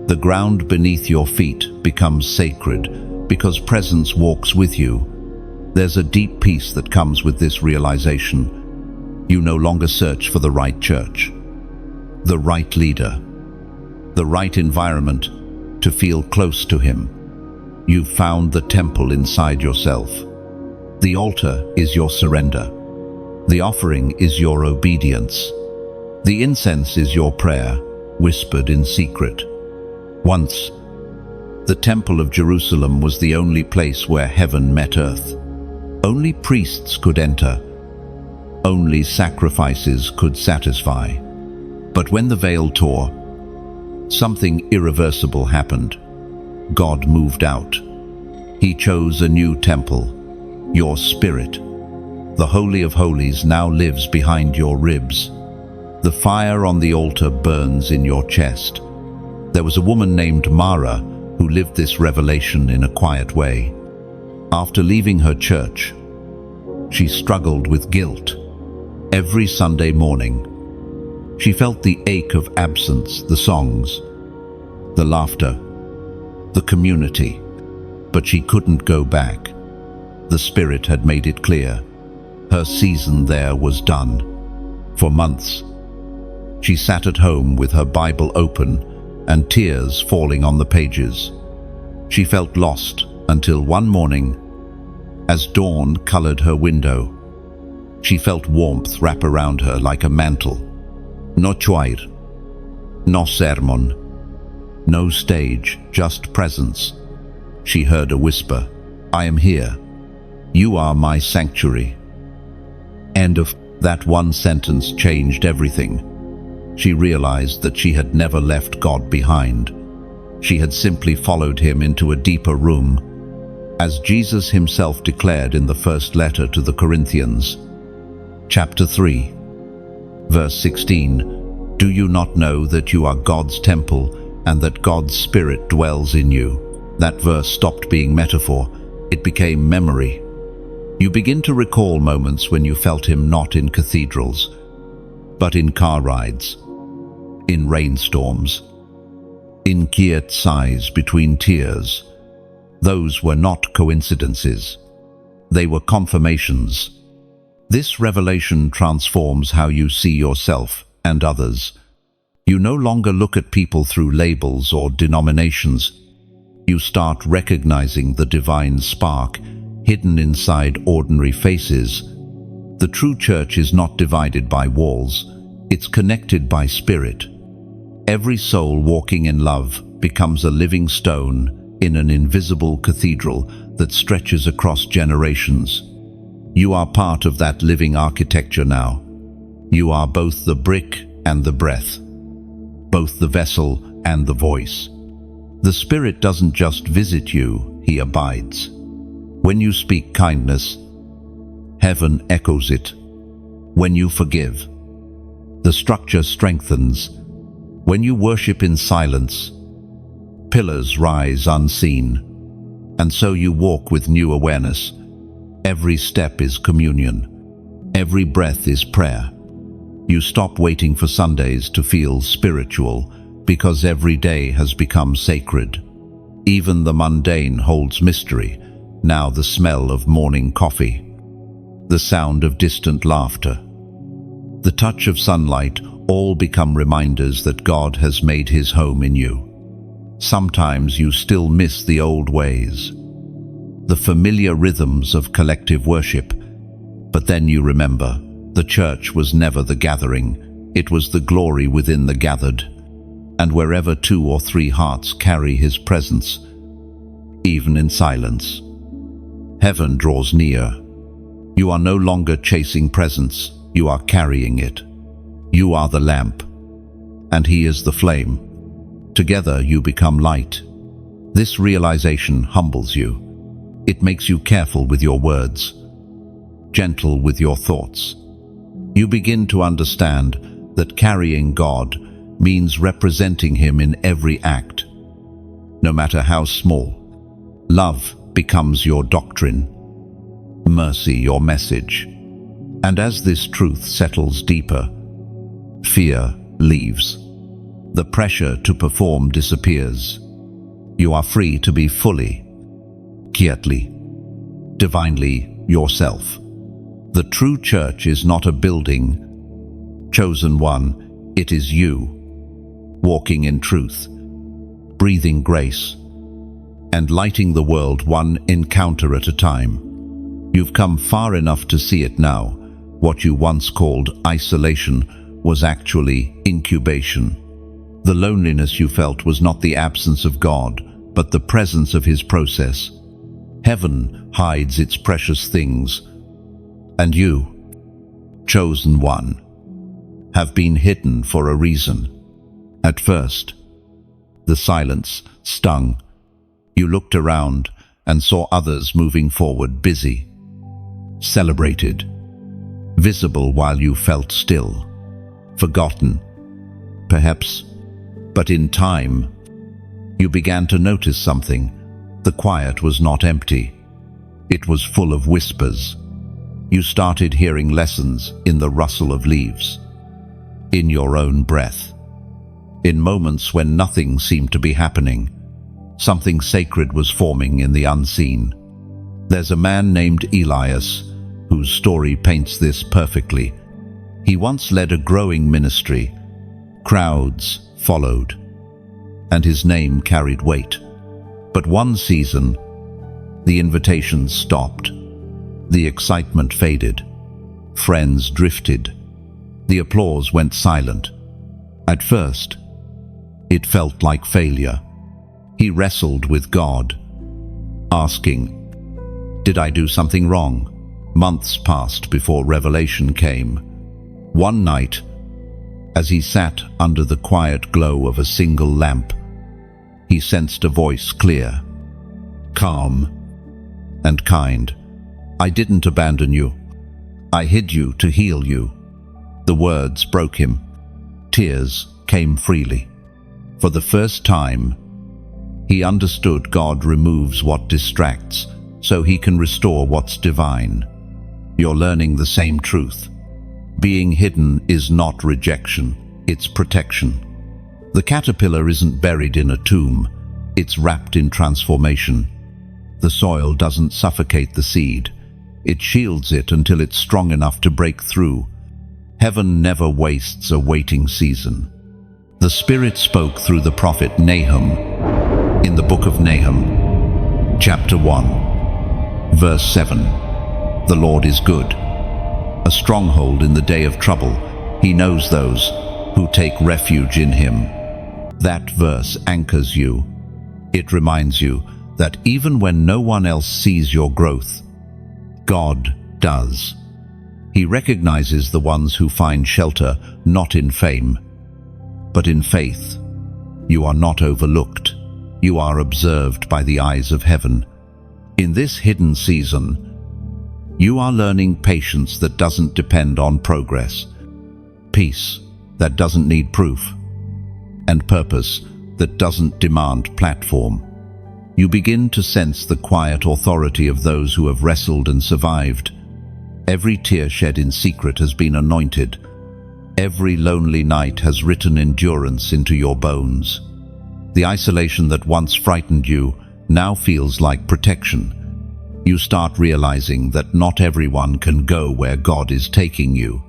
The ground beneath your feet becomes sacred because presence walks with you. There's a deep peace that comes with this realization. You no longer search for the right church, the right leader, the right environment to feel close to him. You've found the temple inside yourself. The altar is your surrender. The offering is your obedience. The incense is your prayer, whispered in secret. Once, the Temple of Jerusalem was the only place where heaven met earth. Only priests could enter. Only sacrifices could satisfy. But when the veil tore, something irreversible happened. God moved out. He chose a new temple, your spirit. The Holy of Holies now lives behind your ribs. The fire on the altar burns in your chest. There was a woman named Mara who lived this revelation in a quiet way. After leaving her church, she struggled with guilt. Every Sunday morning, she felt the ache of absence, the songs, the laughter, the community, but she couldn't go back. The Spirit had made it clear. Her season there was done. For months, she sat at home with her Bible open and tears falling on the pages. She felt lost until one morning, as dawn colored her window, she felt warmth wrap around her like a mantle. No choir, no sermon, no stage, just presence. She heard a whisper, "I am here. You are my sanctuary." End of that one sentence changed everything. She realized that she had never left God behind. She had simply followed him into a deeper room, as Jesus himself declared in the first letter to the Corinthians. Chapter 3, verse 16, "Do you not know that you are God's temple and that God's Spirit dwells in you?" That verse stopped being metaphor. It became memory. You begin to recall moments when you felt him not in cathedrals, but in car rides, in rainstorms, in quiet sighs between tears. Those were not coincidences. They were confirmations. This revelation transforms how you see yourself and others. You no longer look at people through labels or denominations. You start recognizing the divine spark hidden inside ordinary faces. The true church is not divided by walls. It's connected by spirit. Every soul walking in love becomes a living stone in an invisible cathedral that stretches across generations. You are part of that living architecture now. You are both the brick and the breath, both the vessel and the voice. The Spirit doesn't just visit you, he abides. When you speak kindness, heaven echoes it. When you forgive, the structure strengthens. When you worship in silence, pillars rise unseen. And so you walk with new awareness. Every step is communion. Every breath is prayer. You stop waiting for Sundays to feel spiritual, because every day has become sacred. Even the mundane holds mystery. Now the smell of morning coffee, the sound of distant laughter, the touch of sunlight, all become reminders that God has made his home in you. Sometimes you still miss the old ways, the familiar rhythms of collective worship, but then you remember, the church was never the gathering, it was the glory within the gathered. And wherever 2 or 3 hearts carry his presence, even in silence, heaven draws near. You are no longer chasing presence, you are carrying it. You are the lamp, and he is the flame. Together you become light. This realization humbles you. It makes you careful with your words, gentle with your thoughts. You begin to understand that carrying God means representing him in every act, no matter how small. Love becomes your doctrine, mercy your message. And as this truth settles deeper, fear leaves. The pressure to perform disappears. You are free to be fully, quietly, divinely yourself. The true church is not a building, chosen one, it is you, walking in truth, breathing grace, and lighting the world one encounter at a time. You've come far enough to see it now. What you once called isolation was actually incubation. The loneliness you felt was not the absence of God, but the presence of His process. Heaven hides its precious things, and you, chosen one, have been hidden for a reason. At first, the silence stung. You looked around and saw others moving forward, busy, celebrated, visible while you felt still, forgotten, perhaps. But in time, you began to notice something. The quiet was not empty. It was full of whispers. You started hearing lessons in the rustle of leaves, in your own breath. In moments when nothing seemed to be happening, something sacred was forming in the unseen. There's a man named Elias whose story paints this perfectly. He once led a growing ministry. Crowds followed, and his name carried weight. But one season, the invitations stopped. The excitement faded. Friends drifted. The applause went silent. At first, it felt like failure. He wrestled with God, asking, "Did I do something wrong?" Months passed before revelation came. One night, as he sat under the quiet glow of a single lamp, he sensed a voice clear, calm, and kind. "I didn't abandon you. I hid you to heal you." The words broke him. Tears came freely. For the first time, he understood God removes what distracts so He can restore what's divine. You're learning the same truth. Being hidden is not rejection, it's protection. The caterpillar isn't buried in a tomb, it's wrapped in transformation. The soil doesn't suffocate the seed. It shields it until it's strong enough to break through. Heaven never wastes a waiting season. The Spirit spoke through the prophet Nahum in the book of Nahum, chapter 1, verse 7. "The Lord is good, a stronghold in the day of trouble. He knows those who take refuge in Him." That verse anchors you. It reminds you that even when no one else sees your growth, God does. He recognizes the ones who find shelter not in fame, but in faith. You are not overlooked. You are observed by the eyes of heaven. In this hidden season, you are learning patience that doesn't depend on progress, peace that doesn't need proof, and purpose that doesn't demand platform. You begin to sense the quiet authority of those who have wrestled and survived. Every tear shed in secret has been anointed. Every lonely night has written endurance into your bones. The isolation that once frightened you now feels like protection. You start realizing that not everyone can go where God is taking you.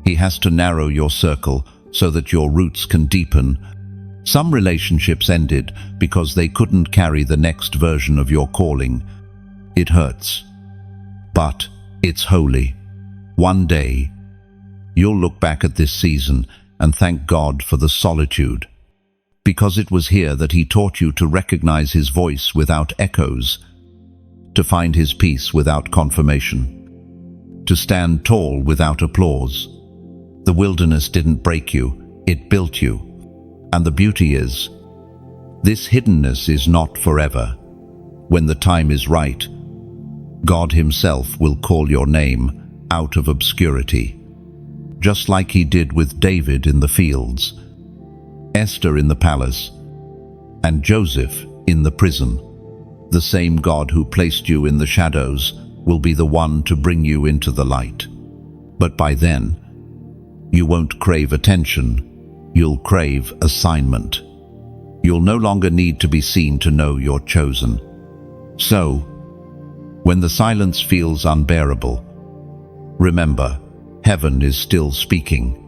He has to narrow your circle so that your roots can deepen. Some relationships ended because they couldn't carry the next version of your calling. It hurts, but it's holy. One day, you'll look back at this season and thank God for the solitude, because it was here that He taught you to recognize His voice without echoes, to find His peace without confirmation, to stand tall without applause. The wilderness didn't break you, it built you. And the beauty is, this hiddenness is not forever. When the time is right, God Himself will call your name out of obscurity, just like He did with David in the fields, Esther in the palace, and Joseph in the prison. The same God who placed you in the shadows will be the one to bring you into the light. But by then, you won't crave attention. You'll crave assignment. You'll no longer need to be seen to know you're chosen. So, when the silence feels unbearable, Remember, heaven is still speaking.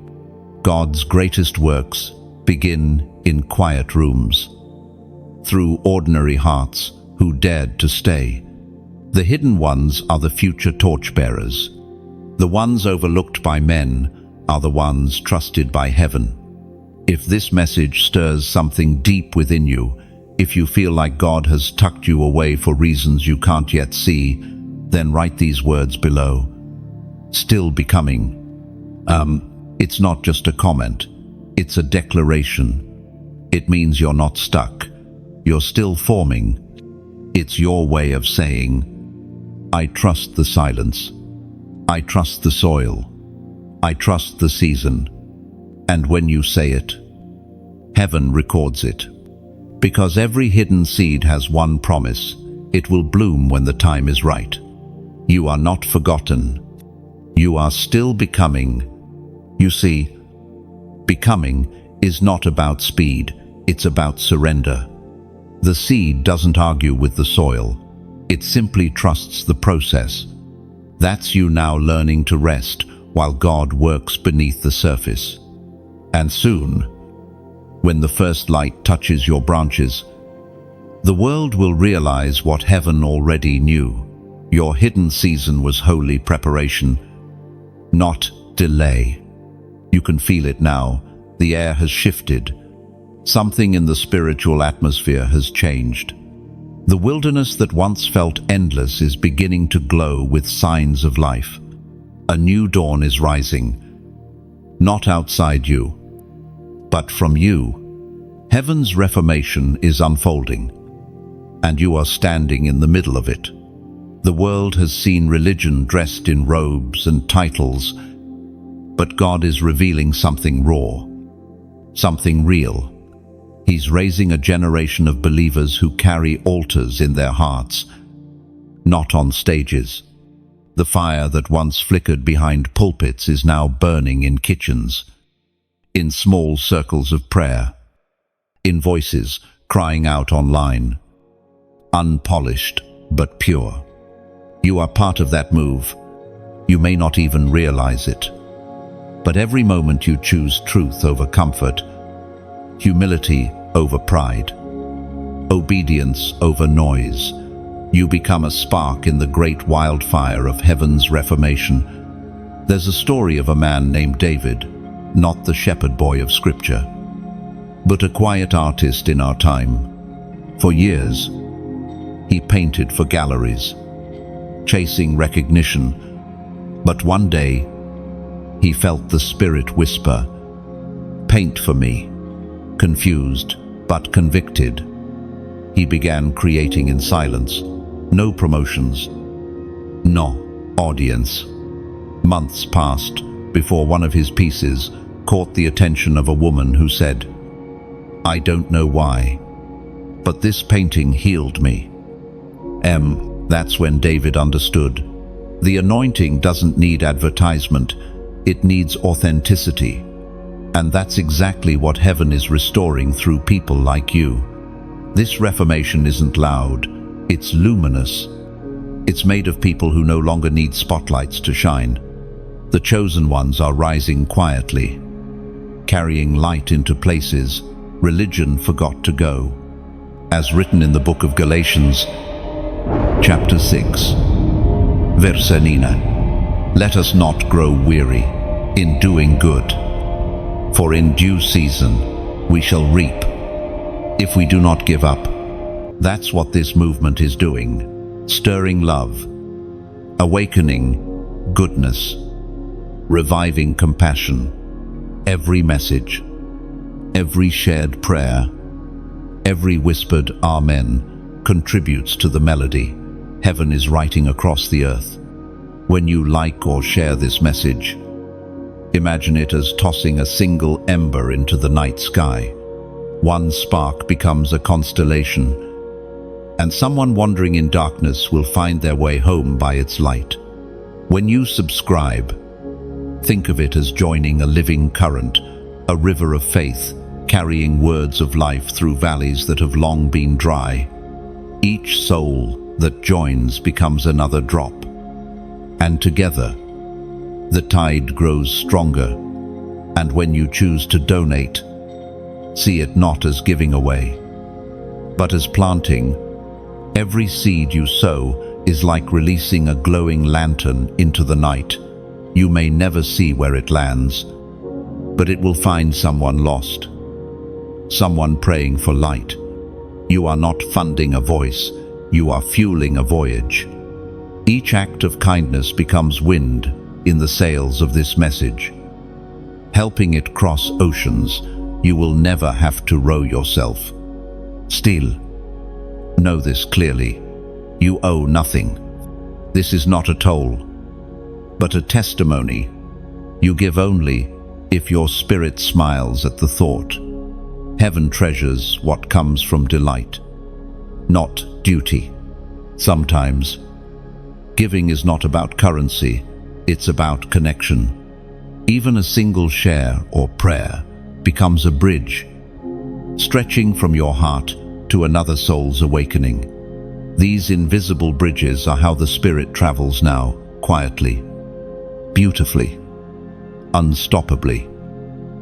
God's greatest works begin in quiet rooms, through ordinary hearts who dared to stay. The hidden ones are the future torchbearers. The ones overlooked by men are the ones trusted by heaven. If this message stirs something deep within you, if you feel like God has tucked you away for reasons you can't yet see, then write these words below. Still becoming. It's not just a comment. It's a declaration. It means you're not stuck. You're still forming. It's your way of saying, I trust the silence. I trust the soil. I trust the season. And when you say it, heaven records it. Because every hidden seed has one promise. It will bloom when the time is right. You are not forgotten. You are still becoming. You see, becoming is not about speed. It's about surrender. The seed doesn't argue with the soil. It simply trusts the process. That's you now learning to rest while God works beneath the surface. And soon, when the first light touches your branches, the world will realize what heaven already knew. Your hidden season was holy preparation, not delay. You can feel it now. The air has shifted. Something in the spiritual atmosphere has changed. The wilderness that once felt endless is beginning to glow with signs of life. A new dawn is rising, not outside you, but from you. Heaven's reformation is unfolding, and you are standing in the middle of it. The world has seen religion dressed in robes and titles, but God is revealing something raw, something real. He's raising a generation of believers who carry altars in their hearts, not on stages. The fire that once flickered behind pulpits is now burning in kitchens, in small circles of prayer, in voices crying out online, unpolished but pure. You are part of that move. You may not even realize it. But every moment you choose truth over comfort, humility over pride, obedience over noise, you become a spark in the great wildfire of heaven's reformation. There's a story of a man named David, not the shepherd boy of Scripture, but a quiet artist in our time. For years, he painted for galleries, chasing recognition. But one day, he felt the Spirit whisper, "Paint for me." Confused, but convicted, he began creating in silence. No promotions, no audience. Months passed before one of his pieces caught the attention of a woman who said, "I don't know why, but this painting healed me." That's when David understood. The anointing doesn't need advertisement, it needs authenticity. And that's exactly what heaven is restoring through people like you. This reformation isn't loud, it's luminous. It's made of people who no longer need spotlights to shine. The chosen ones are rising quietly, carrying light into places religion forgot to go. As written in the book of Galatians, chapter 6, verse 9, let us not grow weary in doing good, for in due season we shall reap, if we do not give up. That's what this movement is doing, stirring love, awakening goodness, reviving compassion. Every message, every shared prayer, every whispered amen contributes to the melody heaven is writing across the earth. When you like or share this message, imagine it as tossing a single ember into the night sky. One spark becomes a constellation, and someone wandering in darkness will find their way home by its light. When you subscribe, think of it as joining a living current, a river of faith, carrying words of life through valleys that have long been dry. Each soul that joins becomes another drop, and together the tide grows stronger, and when you choose to donate, see it not as giving away, but as planting. Every seed you sow is like releasing a glowing lantern into the night. You may never see where it lands, but it will find someone lost, someone praying for light. You are not funding a voice, you are fueling a voyage. Each act of kindness becomes wind in the sails of this message. Helping it cross oceans, you will never have to row yourself. Still, know this clearly. You owe nothing. This is not a toll, but a testimony. You give only if your spirit smiles at the thought. Heaven treasures what comes from delight, not duty. Sometimes, giving is not about currency, it's about connection. Even a single share or prayer becomes a bridge, stretching from your heart to another soul's awakening. These invisible bridges are how the Spirit travels now, quietly, beautifully, unstoppably.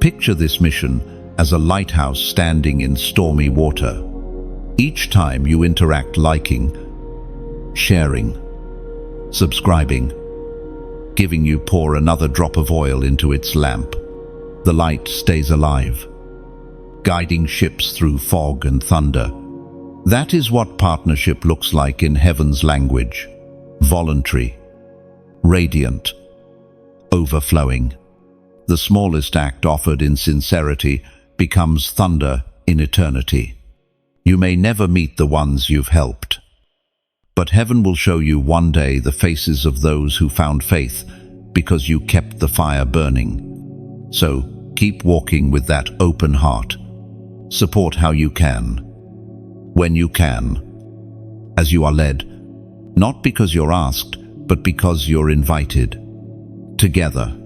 Picture this mission as a lighthouse standing in stormy water. Each time you interact, liking, sharing, subscribing, giving, you pour another drop of oil into its lamp. The light stays alive, guiding ships through fog and thunder. That is what partnership looks like in heaven's language: voluntary, radiant, overflowing. The smallest act offered in sincerity becomes thunder in eternity. You may never meet the ones you've helped, but heaven will show you one day the faces of those who found faith because you kept the fire burning. So keep walking with that open heart. Support how you can, when you can, as you are led, not because you're asked, but because you're invited. Together,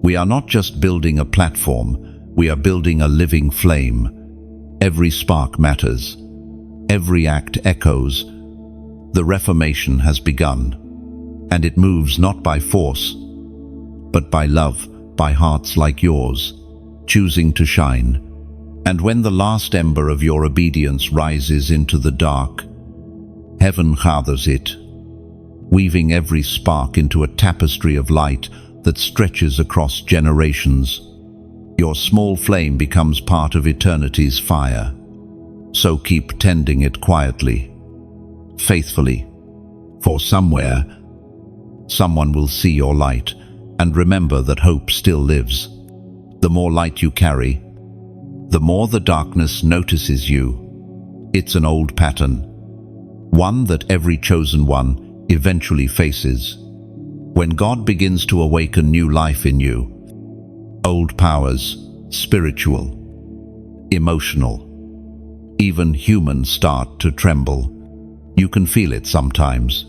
we are not just building a platform, we are building a living flame. Every spark matters. Every act echoes. The Reformation has begun, and it moves not by force, but by love, by hearts like yours, choosing to shine. And when the last ember of your obedience rises into the dark, heaven gathers it, weaving every spark into a tapestry of light that stretches across generations. Your small flame becomes part of eternity's fire. So keep tending it quietly, faithfully, for somewhere, someone will see your light and remember that hope still lives. The more light you carry, the more the darkness notices you. It's an old pattern, one that every chosen one eventually faces. When God begins to awaken new life in you, old powers, spiritual, emotional, even human, start to tremble. You can feel it sometimes,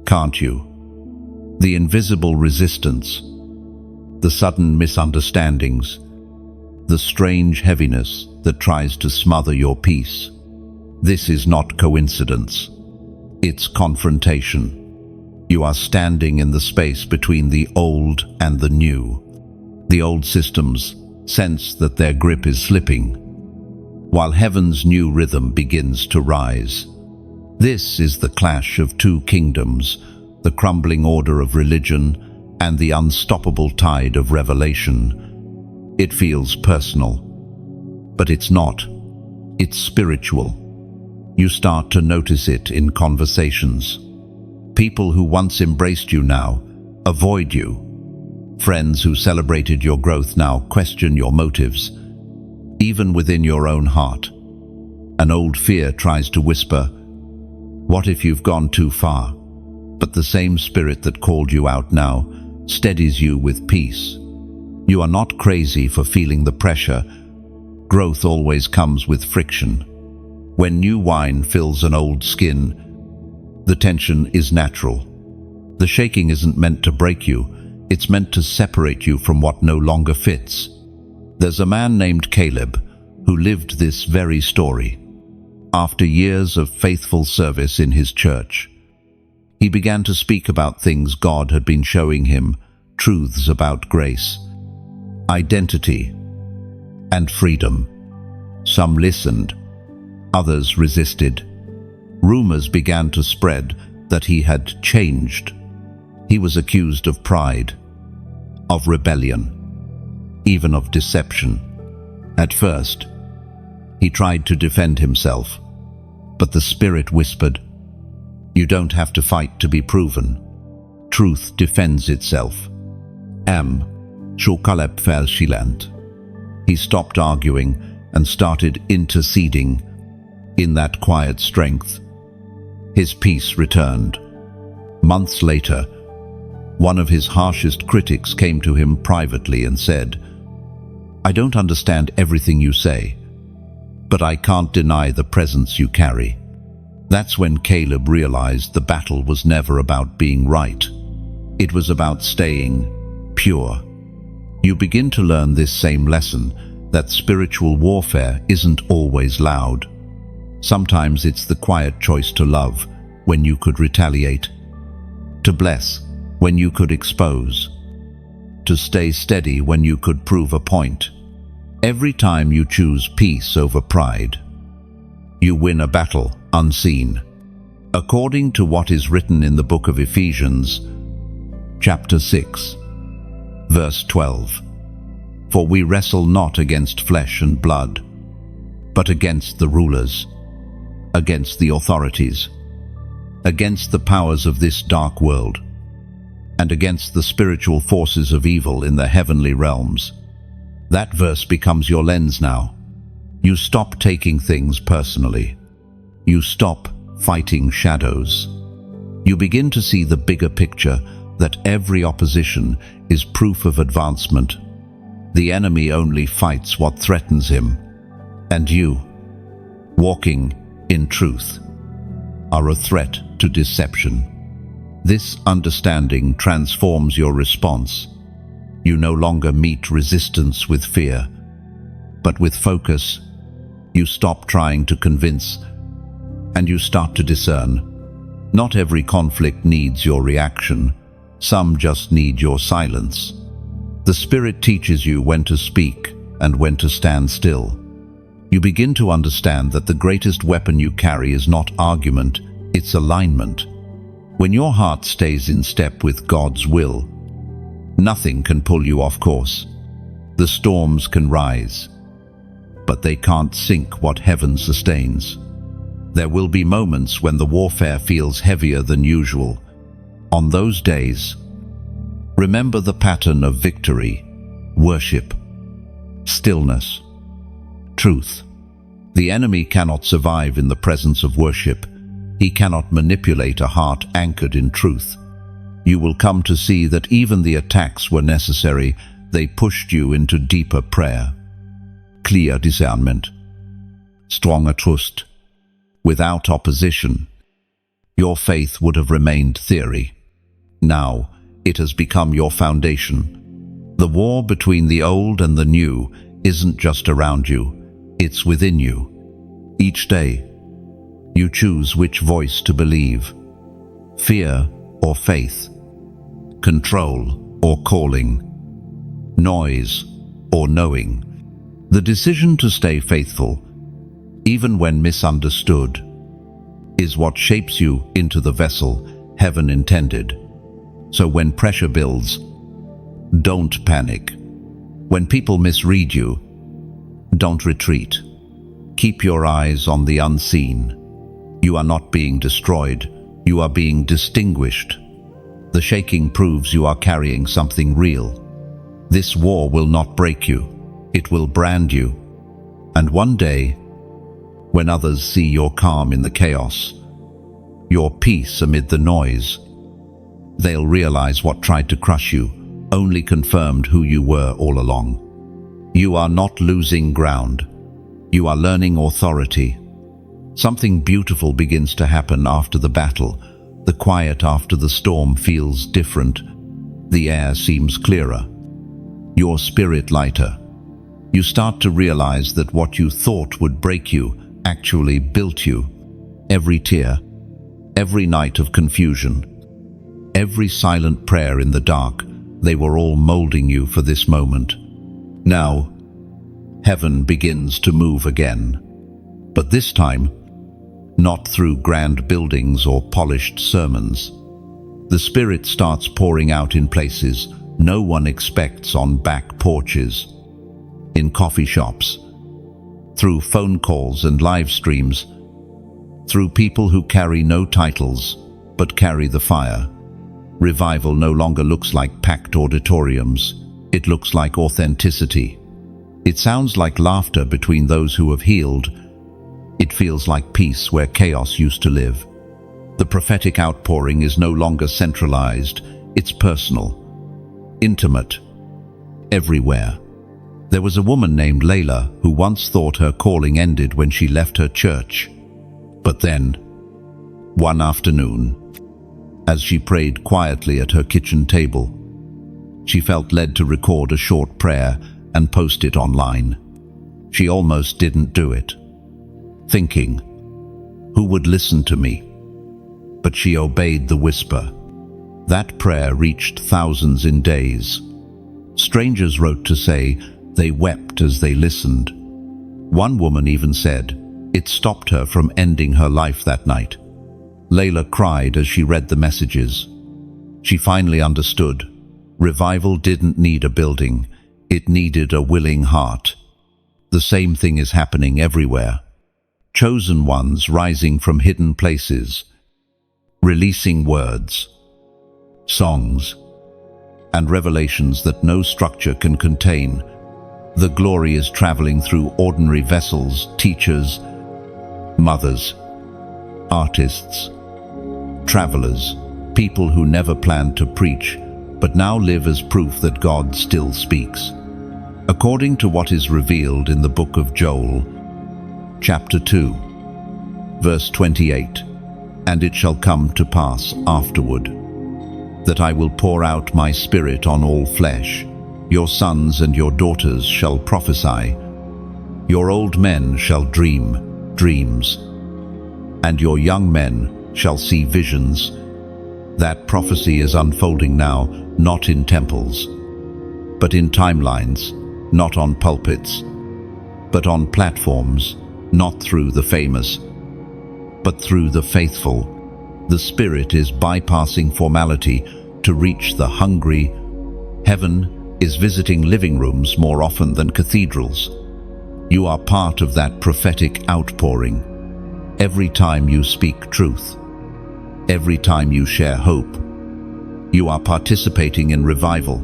can't you? The invisible resistance, the sudden misunderstandings, the strange heaviness that tries to smother your peace. This is not coincidence. It's confrontation. You are standing in the space between the old and the new. The old systems sense that their grip is slipping, while heaven's new rhythm begins to rise. This is the clash of two kingdoms, the crumbling order of religion and the unstoppable tide of revelation. It feels personal, but it's not. It's spiritual. You start to notice it in conversations. People who once embraced you now avoid you. Friends who celebrated your growth now question your motives. Even within your own heart, an old fear tries to whisper, "What if you've gone too far?" But the same spirit that called you out now steadies you with peace. You are not crazy for feeling the pressure. Growth always comes with friction. When new wine fills an old skin, the tension is natural. The shaking isn't meant to break you, it's meant to separate you from what no longer fits. There's a man named Caleb who lived this very story. After years of faithful service in his church, he began to speak about things God had been showing him, truths about grace, identity, and freedom. Some listened, others resisted. Rumors began to spread that he had changed. He was accused of pride, of rebellion, even of deception. At first, he tried to defend himself, but the Spirit whispered, "You don't have to fight to be proven. Truth defends itself." He stopped arguing and started interceding. In that quiet strength, his peace returned. Months later, one of his harshest critics came to him privately and said, "I don't understand everything you say, but I can't deny the presence you carry." That's when Caleb realized the battle was never about being right. It was about staying pure. You begin to learn this same lesson, that spiritual warfare isn't always loud. Sometimes it's the quiet choice to love when you could retaliate, to bless when you could expose, to stay steady when you could prove a point. Every time you choose peace over pride, you win a battle unseen. According to what is written in the book of Ephesians, chapter 6, verse 12, "For we wrestle not against flesh and blood, but against the rulers, against the authorities, against the powers of this dark world, and against the spiritual forces of evil in the heavenly realms." That verse becomes your lens now. You stop taking things personally. You stop fighting shadows. You begin to see the bigger picture, that every opposition is proof of advancement. The enemy only fights what threatens him, and you, walking in truth, are a threat to deception. This understanding transforms your response. You no longer meet resistance with fear, but with focus. You stop trying to convince, and you start to discern. Not every conflict needs your reaction. Some just need your silence. The Spirit teaches you when to speak and when to stand still. You begin to understand that the greatest weapon you carry is not argument, it's alignment. When your heart stays in step with God's will, nothing can pull you off course. The storms can rise, but they can't sink what heaven sustains. There will be moments when the warfare feels heavier than usual. On those days, remember the pattern of victory: worship, stillness, truth. The enemy cannot survive in the presence of worship. He cannot manipulate a heart anchored in truth. You will come to see that even the attacks were necessary. They pushed you into deeper prayer, clear discernment, stronger trust. Without opposition, your faith would have remained theory. Now, it has become your foundation. The war between the old and the new isn't just around you, it's within you. Each day, you choose which voice to believe: fear or faith, control or calling, noise or knowing. The decision to stay faithful, even when misunderstood, is what shapes you into the vessel heaven intended. So when pressure builds, don't panic. When people misread you, don't retreat. Keep your eyes on the unseen. You are not being destroyed, you are being distinguished. The shaking proves you are carrying something real. This war will not break you, it will brand you. And one day, when others see your calm in the chaos, your peace amid the noise, they'll realize what tried to crush you only confirmed who you were all along. You are not losing ground. You are learning authority. Something beautiful begins to happen after the battle. The quiet after the storm feels different. The air seems clearer. Your spirit lighter. You start to realize that what you thought would break you actually built you. Every tear, every night of confusion, every silent prayer in the dark They were all molding you for this moment. Now, heaven begins to move again. But this time, not through grand buildings or polished sermons. The Spirit starts pouring out in places no one expects, on back porches, in coffee shops, through phone calls and live streams, through people who carry no titles but carry the fire. Revival no longer looks like packed auditoriums. It looks like authenticity. It sounds like laughter between those who have healed. It feels like peace where chaos used to live. The prophetic outpouring is no longer centralized. It's personal, intimate, everywhere. There was a woman named Layla who once thought her calling ended when she left her church. But then, one afternoon, as she prayed quietly at her kitchen table, she felt led to record a short prayer and post it online. She almost didn't do it, thinking, who would listen to me? But she obeyed the whisper. That prayer reached thousands in days. Strangers wrote to say they wept as they listened. One woman even said it stopped her from ending her life that night. Layla cried as she read the messages. She finally understood. Revival didn't need a building. It needed a willing heart. The same thing is happening everywhere. Chosen ones rising from hidden places, releasing words, songs, and revelations that no structure can contain. The glory is traveling through ordinary vessels, teachers, mothers, artists, travelers, people who never planned to preach, but now live as proof that God still speaks. According to what is revealed in the book of Joel, chapter 2, verse 28, "And it shall come to pass afterward, that I will pour out my Spirit on all flesh. Your sons and your daughters shall prophesy. Your old men shall dream dreams, and your young men shall see visions." That prophecy is unfolding now, not in temples, but in timelines, not on pulpits, but on platforms, not through the famous, but through the faithful. The Spirit is bypassing formality to reach the hungry. Heaven is visiting living rooms more often than cathedrals. You are part of that prophetic outpouring. Every time you speak truth, every time you share hope, you are participating in revival.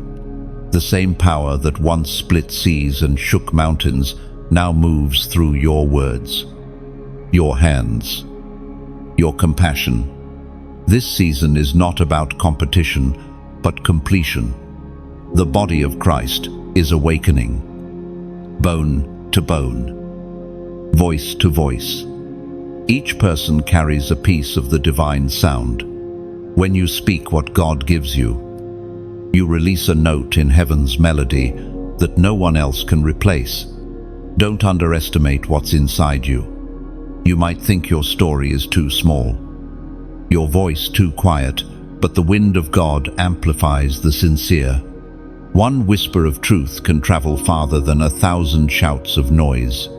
The same power that once split seas and shook mountains now moves through your words, your hands, your compassion. This season is not about competition, but completion. The body of Christ is awakening, bone to bone, voice to voice. Each person carries a piece of the divine sound. When you speak what God gives you, you release a note in heaven's melody that no one else can replace. Don't underestimate what's inside you. You might think your story is too small, your voice too quiet, but the wind of God amplifies the sincere. One whisper of truth can travel farther than 1,000 shouts of noise.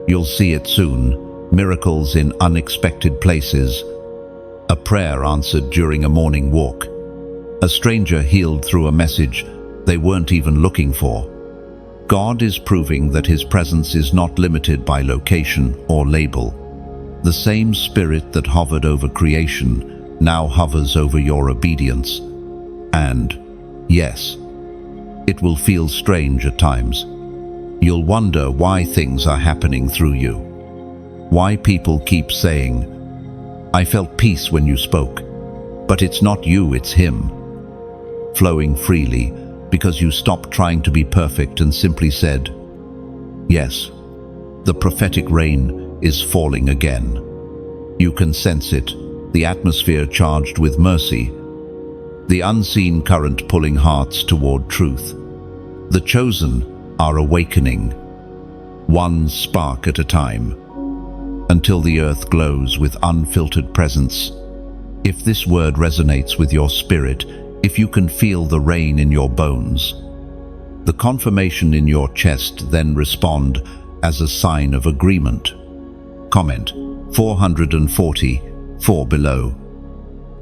You'll see it soon. Miracles in unexpected places, a prayer answered during a morning walk, a stranger healed through a message they weren't even looking for. God is proving that His presence is not limited by location or label. The same Spirit that hovered over creation now hovers over your obedience. And, yes, it will feel strange at times. You'll wonder why things are happening through you. Why people keep saying, "I felt peace when you spoke," but it's not you, it's Him. Flowing freely because you stopped trying to be perfect and simply said, "Yes." The prophetic rain is falling again. You can sense it, the atmosphere charged with mercy, the unseen current pulling hearts toward truth. The chosen are awakening, one spark at a time, until the earth glows with unfiltered presence. If this word resonates with your spirit, if you can feel the rain in your bones, the confirmation in your chest then respond as a sign of agreement. Comment 444 below.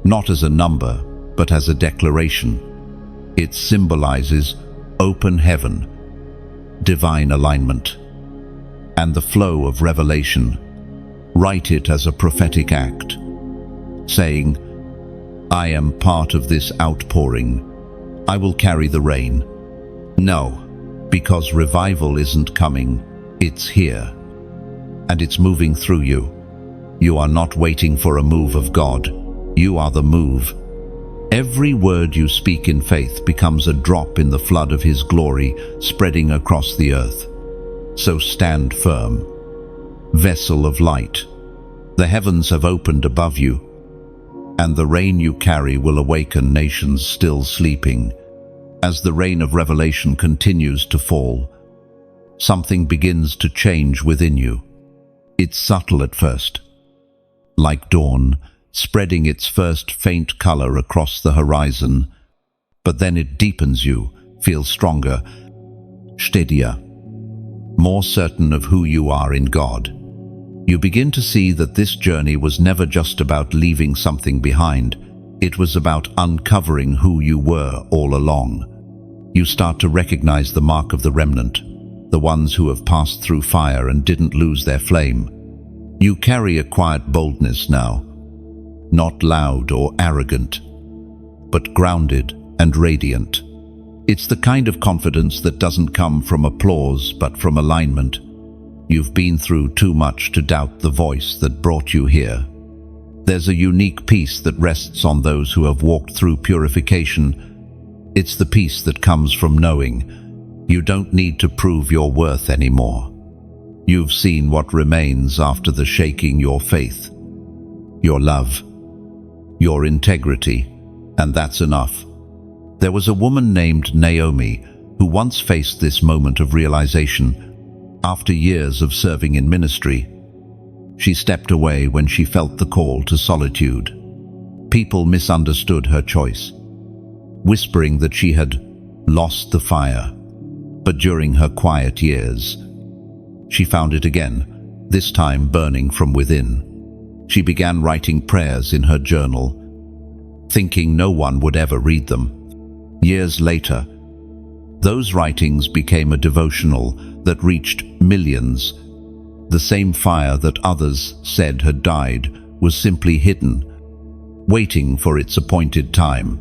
Not as a number, but as a declaration. It symbolizes open heaven, divine alignment, and the flow of revelation. Write it as a prophetic act, saying, I am part of this outpouring. I will carry the rain. No, because revival isn't coming, it's here. And it's moving through you. You are not waiting for a move of God. You are the move. Every word you speak in faith becomes a drop in the flood of His glory spreading across the earth. So stand firm, vessel of light. The heavens have opened above you, and the rain you carry will awaken nations still sleeping. As the rain of revelation continues to fall, something begins to change within you. It's subtle at first, like dawn, spreading its first faint color across the horizon, but then it deepens. You feel stronger, steadier, more certain of who you are in God. You begin to see that this journey was never just about leaving something behind. It was about uncovering who you were all along. You start to recognize the mark of the remnant, the ones who have passed through fire and didn't lose their flame. You carry a quiet boldness now, not loud or arrogant, but grounded and radiant. It's the kind of confidence that doesn't come from applause, but from alignment. You've been through too much to doubt the voice that brought you here. There's a unique peace that rests on those who have walked through purification. It's the peace that comes from knowing you don't need to prove your worth anymore. You've seen what remains after the shaking: your faith, your love, your integrity, and that's enough. There was a woman named Naomi who once faced this moment of realization. After years of serving in ministry, she stepped away when she felt the call to solitude. People misunderstood her choice, whispering that she had lost the fire. But during her quiet years, she found it again, this time burning from within. She began writing prayers in her journal, thinking no one would ever read them. Years later, those writings became a devotional that reached millions. The same fire that others said had died was simply hidden, waiting for its appointed time.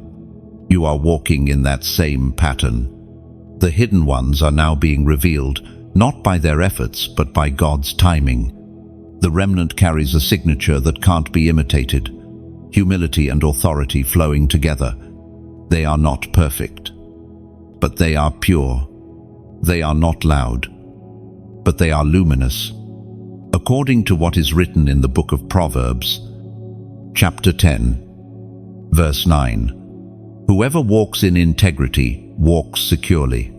You are walking in that same pattern. The hidden ones are now being revealed, not by their efforts, but by God's timing. The remnant carries a signature that can't be imitated, humility and authority flowing together. They are not perfect, but they are pure. They are not loud, but they are luminous. According to what is written in the book of Proverbs, chapter 10, verse 9, whoever walks in integrity walks securely,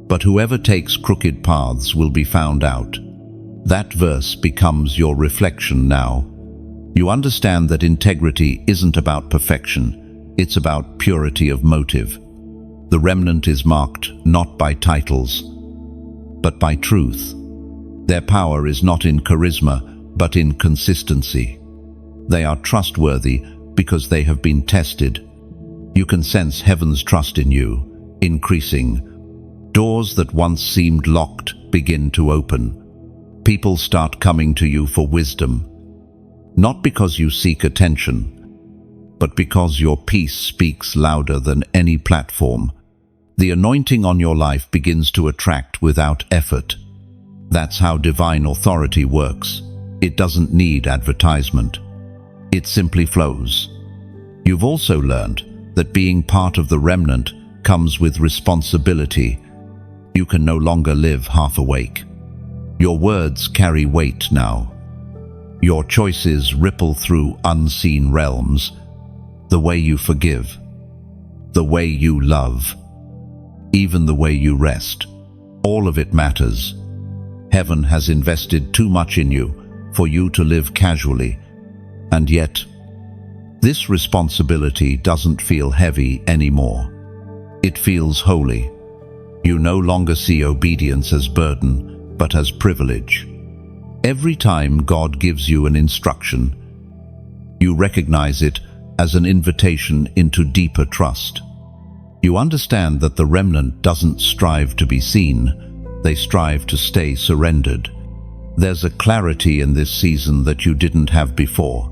but whoever takes crooked paths will be found out. That verse becomes your reflection now. You understand that integrity isn't about perfection. It's about purity of motive. The remnant is marked not by titles, but by truth. Their power is not in charisma, but in consistency. They are trustworthy because they have been tested. You can sense heaven's trust in you, increasing. Doors that once seemed locked begin to open. People start coming to you for wisdom, not because you seek attention, but because your peace speaks louder than any platform. The anointing on your life begins to attract without effort. That's how divine authority works. It doesn't need advertisement. It simply flows. You've also learned that being part of the remnant comes with responsibility. You can no longer live half awake. Your words carry weight now. Your choices ripple through unseen realms. The way you forgive, the way you love, even the way you rest, all of it matters. Heaven has invested too much in you for you to live casually, and yet This responsibility doesn't feel heavy anymore. It feels holy. You no longer see obedience as burden, but as privilege. Every time God gives you an instruction, you recognize it as an invitation into deeper trust. You understand that the remnant doesn't strive to be seen, they strive to stay surrendered. There's a clarity in this season that you didn't have before.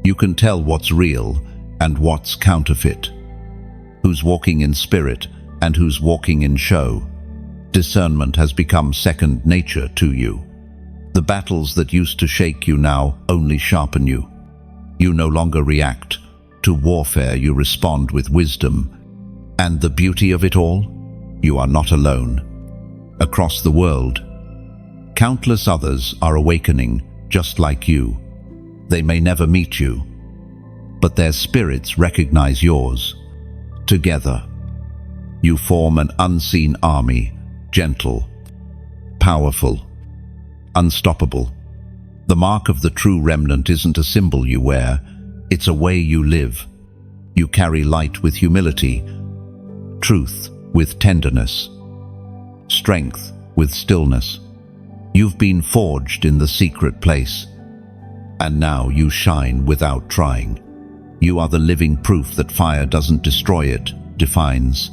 You can tell what's real and what's counterfeit, who's walking in spirit and who's walking in show. Discernment has become second nature to you. The battles that used to shake you now only sharpen you. You no longer react to warfare, you respond with wisdom. And the beauty of it all? You are not alone. Across the world, countless others are awakening just like you. They may never meet you, but their spirits recognize yours. Together, you form an unseen army, gentle, powerful, unstoppable. The mark of the true remnant isn't a symbol you wear, it's a way you live. You carry light with humility, truth with tenderness, strength with stillness. You've been forged in the secret place, and now you shine without trying. You are the living proof that fire doesn't destroy, it defines.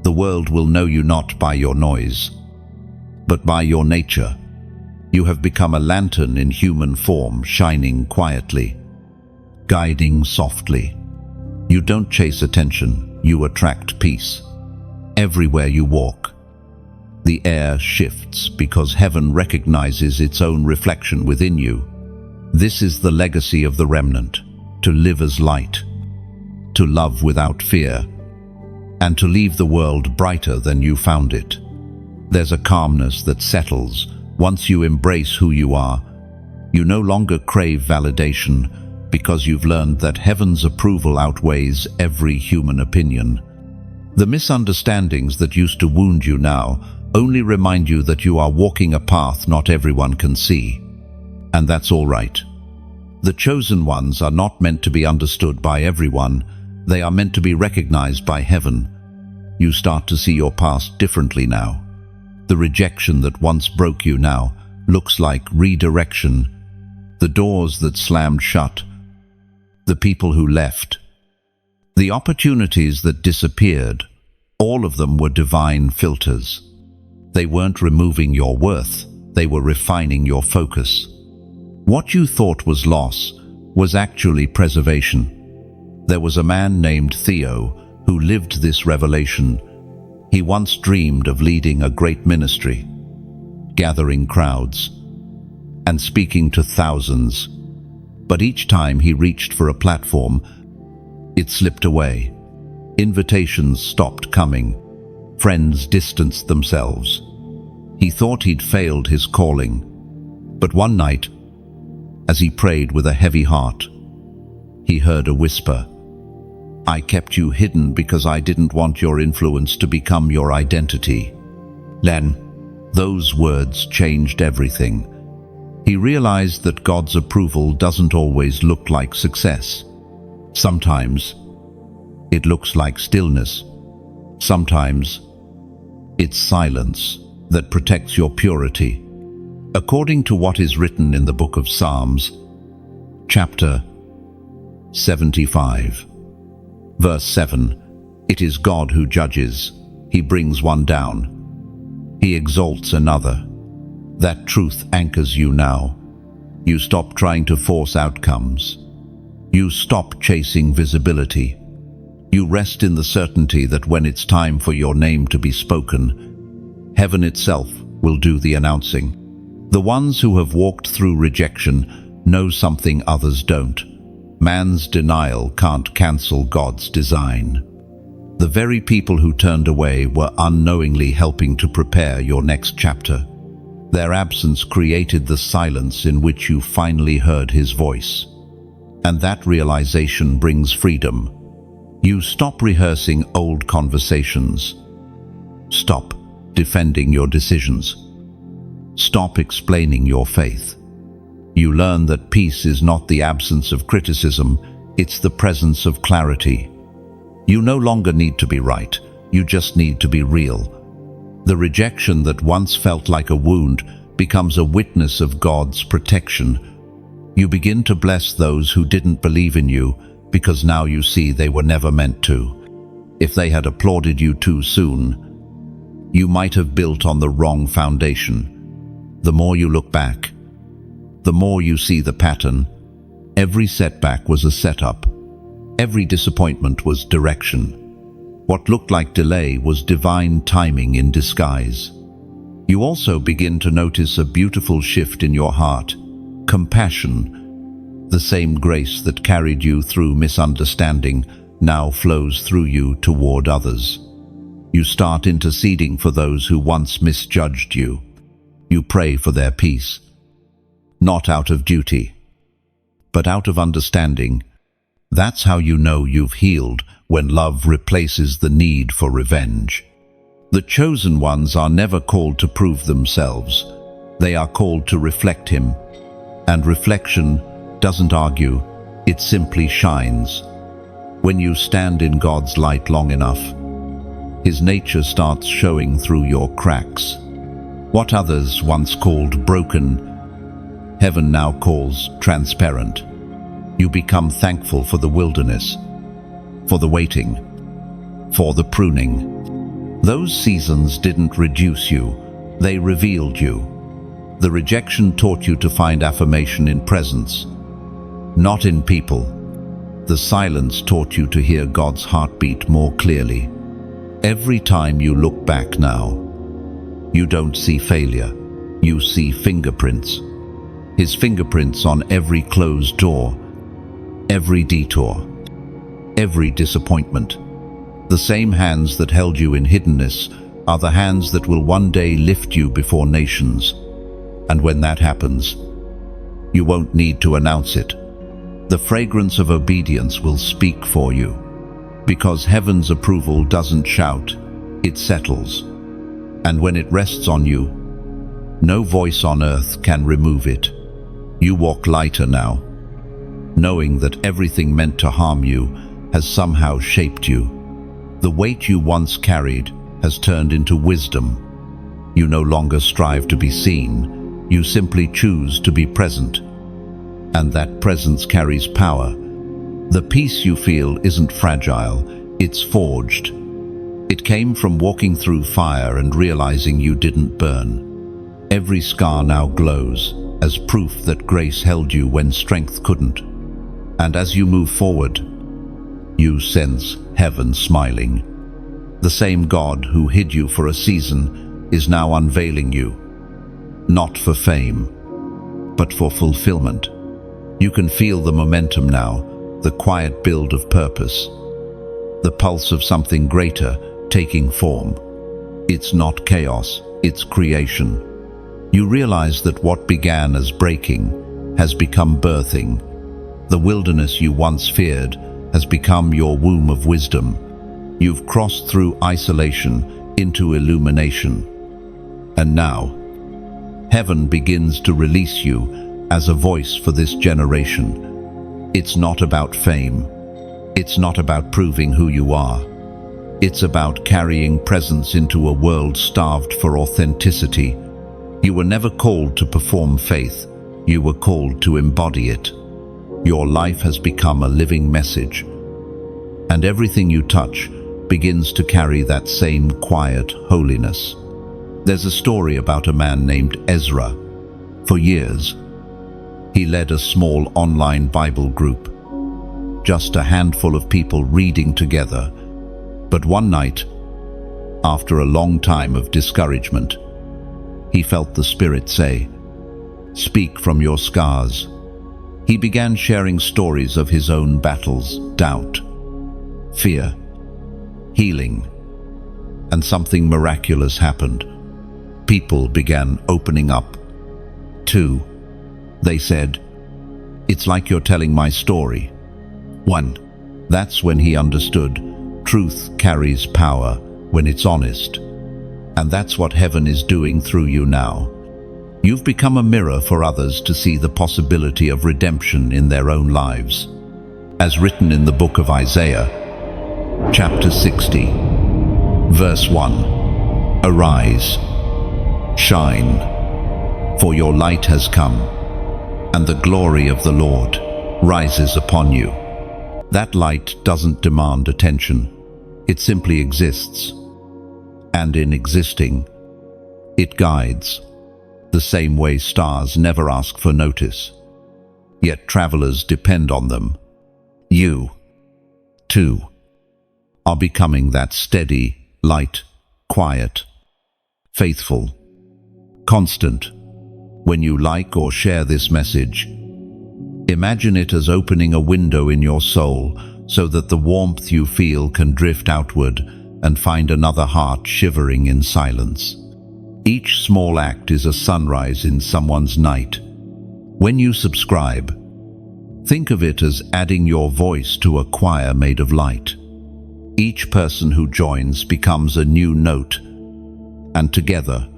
The world will know you not by your noise, but by your nature. You have become a lantern in human form, shining quietly, guiding softly. You don't chase attention, you attract peace. Everywhere you walk, the air shifts because heaven recognizes its own reflection within you. This is the legacy of the remnant, to live as light, to love without fear, and to leave the world brighter than you found it. There's a calmness that settles once you embrace who you are. You no longer crave validation because you've learned that heaven's approval outweighs every human opinion. The misunderstandings that used to wound you now only remind you that you are walking a path not everyone can see. And that's all right. The chosen ones are not meant to be understood by everyone. They are meant to be recognized by heaven. You start to see your past differently now. The rejection that once broke you now looks like redirection. The doors that slammed shut, the people who left, the opportunities that disappeared, all of them were divine filters. They weren't removing your worth, they were refining your focus. What you thought was loss was actually preservation. There was a man named Theo who lived this revelation. He once dreamed of leading a great ministry, gathering crowds, and speaking to thousands. But each time he reached for a platform, it slipped away. Invitations stopped coming. Friends distanced themselves. He thought he'd failed his calling. But one night, as he prayed with a heavy heart, he heard a whisper. I kept you hidden because I didn't want your influence to become your identity. Then, those words changed everything. He realized that God's approval doesn't always look like success. Sometimes, it looks like stillness. Sometimes, it's silence that protects your purity. According to what is written in the book of Psalms, chapter 75, verse 7, it is God who judges. He brings one down. He exalts another. That truth anchors you now. You stop trying to force outcomes. You stop chasing visibility. You rest in the certainty that when it's time for your name to be spoken, heaven itself will do the announcing. The ones who have walked through rejection know something others don't. Man's denial can't cancel God's design. The very people who turned away were unknowingly helping to prepare your next chapter. Their absence created the silence in which you finally heard His voice. And that realization brings freedom. You stop rehearsing old conversations. Stop defending your decisions. Stop explaining your faith. You learn that peace is not the absence of criticism, It's the presence of clarity. You no longer need to be right, you just need to be real. The rejection that once felt like a wound becomes a witness of God's protection. You begin to bless those who didn't believe in you because now you see they were never meant to. If they had applauded you too soon, you might have built on the wrong foundation. The more you look back, the more you see the pattern. Every setback was a setup. Every disappointment was direction. What looked like delay was divine timing in disguise. You also begin to notice a beautiful shift in your heart. Compassion, the same grace that carried you through misunderstanding, now flows through you toward others. You start interceding for those who once misjudged you. You pray for their peace, not out of duty, but out of understanding. That's how you know you've healed, when love replaces the need for revenge. The chosen ones are never called to prove themselves. They are called to reflect Him. And reflection doesn't argue, it simply shines. When you stand in God's light long enough, His nature starts showing through your cracks. What others once called broken, heaven now calls transparent. You become thankful for the wilderness, for the waiting, for the pruning. Those seasons didn't reduce you, they revealed you. The rejection taught you to find affirmation in presence, not in people. The silence taught you to hear God's heartbeat more clearly. Every time you look back now, you don't see failure, you see fingerprints. His fingerprints on every closed door, every detour, every disappointment. The same hands that held you in hiddenness are the hands that will one day lift you before nations. And when that happens, you won't need to announce it. The fragrance of obedience will speak for you. Because heaven's approval doesn't shout, it settles. And when it rests on you, no voice on earth can remove it. You walk lighter now, knowing that everything meant to harm you has somehow shaped you. The weight you once carried has turned into wisdom. You no longer strive to be seen, you simply choose to be present. And that presence carries power. The peace you feel isn't fragile, it's forged. It came from walking through fire and realizing you didn't burn. Every scar now glows as proof that grace held you when strength couldn't. And as you move forward, you sense heaven smiling. The same God who hid you for a season is now unveiling you, not for fame, but for fulfillment. You can feel the momentum now, the quiet build of purpose, the pulse of something greater taking form. It's not chaos, it's creation. You realize that what began as breaking has become birthing. The wilderness you once feared has become your womb of wisdom. You've crossed through isolation into illumination. And now, heaven begins to release you as a voice for this generation. It's not about fame. It's not about proving who you are. It's about carrying presence into a world starved for authenticity. You were never called to perform faith. You were called to embody it. Your life has become a living message, and everything you touch begins to carry that same quiet holiness. There's a story about a man named Ezra. For years, he led a small online Bible group, just a handful of people reading together. But one night, after a long time of discouragement, he felt the Spirit say, "Speak from your scars." He began sharing stories of his own battles, doubt, fear, healing, and something miraculous happened. People began opening up. Two, they said, "It's like you're telling my story." One, that's when he understood truth carries power when it's honest. And that's what heaven is doing through you now. You've become a mirror for others to see the possibility of redemption in their own lives. as written in the book of Isaiah, chapter 60, verse 1. Arise, shine, for your light has come, and the glory of the Lord rises upon you. That light doesn't demand attention. It simply exists. And in existing, it guides, the same way stars never ask for notice. Yet travelers depend on them. You, too, are becoming that steady, light, quiet, faithful, constant. When you like or share this message, imagine it as opening a window in your soul so that the warmth you feel can drift outward and find another heart shivering in silence. Each small act is a sunrise in someone's night. When you subscribe, think of it as adding your voice to a choir made of light. Each person who joins becomes a new note, and together,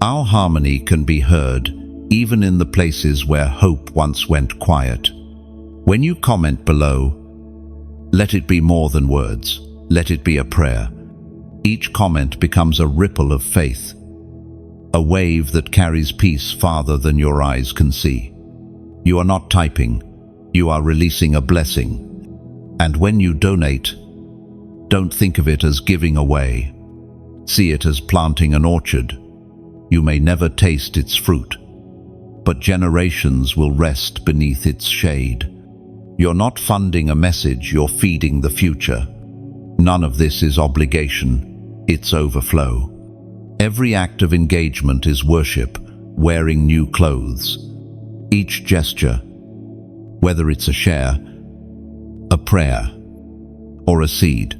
our harmony can be heard even in the places where hope once went quiet. When you comment below, let it be more than words. Let it be a prayer. Each comment becomes a ripple of faith, a wave that carries peace farther than your eyes can see. You are not typing, you are releasing a blessing. And when you donate, don't think of it as giving away. See it as planting an orchard. You may never taste its fruit, but generations will rest beneath its shade. You're not funding a message, you're feeding the future. None of this is obligation, it's overflow. Every act of engagement is worship, wearing new clothes. Each gesture, whether it's a share, a prayer, or a seed,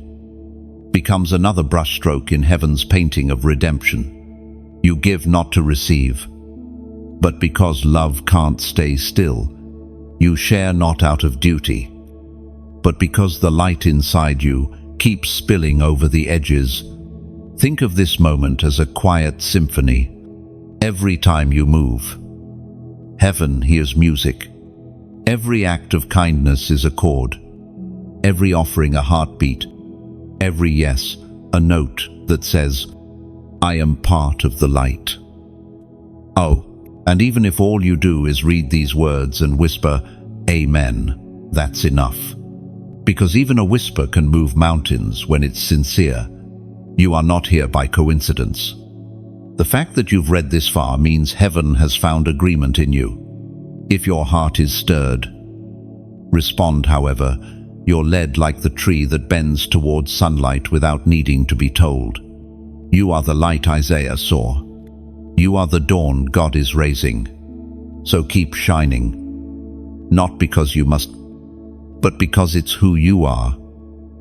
becomes another brushstroke in heaven's painting of redemption. You give not to receive, but because love can't stay still. You share not out of duty, but because the light inside you keeps spilling over the edges. Think of this moment as a quiet symphony. Every time you move, heaven hears music. Every act of kindness is a chord. Every offering a heartbeat. Every yes, a note that says, I am part of the light. Oh, and even if all you do is read these words and whisper, Amen, that's enough. Because even a whisper can move mountains when it's sincere. You are not here by coincidence. The fact that you've read this far means heaven has found agreement in you. If your heart is stirred, respond, however. You're led like the tree that bends towards sunlight without needing to be told. You are the light Isaiah saw. You are the dawn God is raising. So keep shining. Not because you must, but because it's who you are.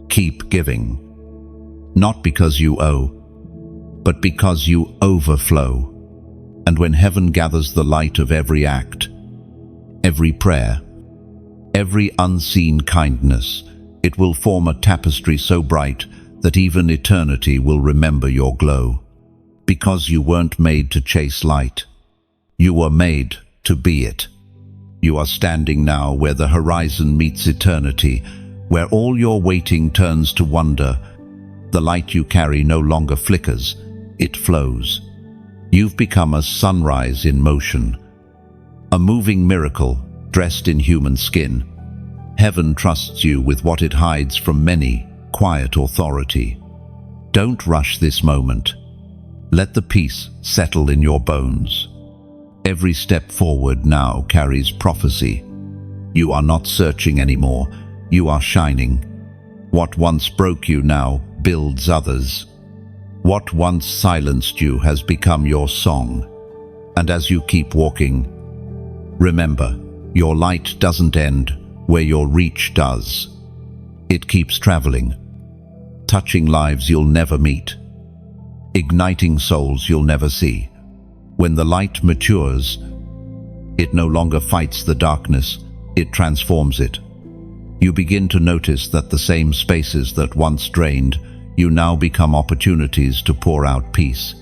Keep giving. Not because you owe, but because you overflow. And when heaven gathers the light of every act, every prayer, every unseen kindness, it will form a tapestry so bright that even eternity will remember your glow. Because you weren't made to chase light. You were made to be it. You are standing now where the horizon meets eternity, where all your waiting turns to wonder. The light you carry no longer flickers, it flows. You've become a sunrise in motion, a moving miracle dressed in human skin. Heaven trusts you with what it hides from many, quiet authority. Don't rush this moment. Let the peace settle in your bones. Every step forward now carries prophecy. You are not searching anymore, you are shining. What once broke you now builds others. What once silenced you has become your song. And as you keep walking, remember, your light doesn't end where your reach does. It keeps traveling, touching lives you'll never meet, igniting souls you'll never see. When the light matures, it no longer fights the darkness, it transforms it. You begin to notice that the same spaces that once drained you now become opportunities to pour out peace.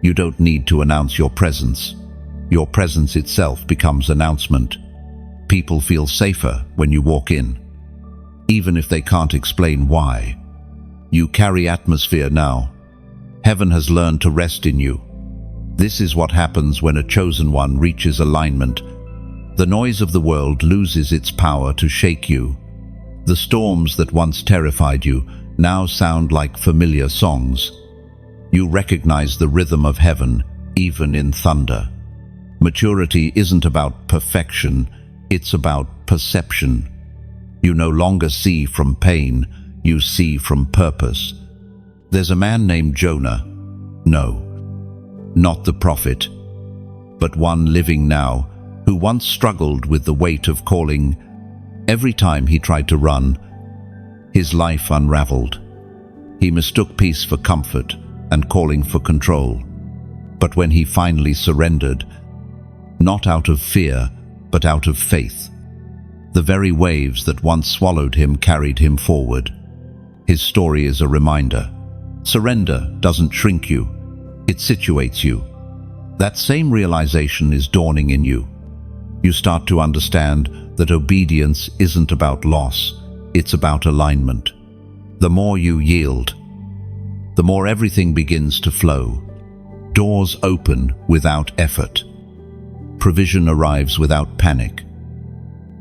You don't need to announce your presence. Your presence itself becomes announcement. People feel safer when you walk in. even if they can't explain why. You carry atmosphere now. Heaven has learned to rest in you. This is what happens when a chosen one reaches alignment. The noise of the world loses its power to shake you. The storms that once terrified you now sound like familiar songs. You recognize the rhythm of heaven, even in thunder. Maturity isn't about perfection, it's about perception. You no longer see from pain, you see from purpose. There's a man named Jonah. No, not the prophet, but one living now, who once struggled with the weight of calling. Every time he tried to run, his life unraveled. He mistook peace for comfort and calling for control. But when he finally surrendered, not out of fear, but out of faith, the very waves that once swallowed him carried him forward. His story is a reminder. Surrender doesn't shrink you, it situates you. That same realization is dawning in you. You start to understand that obedience isn't about loss, it's about alignment. The more you yield, the more everything begins to flow. Doors open without effort. Provision arrives without panic.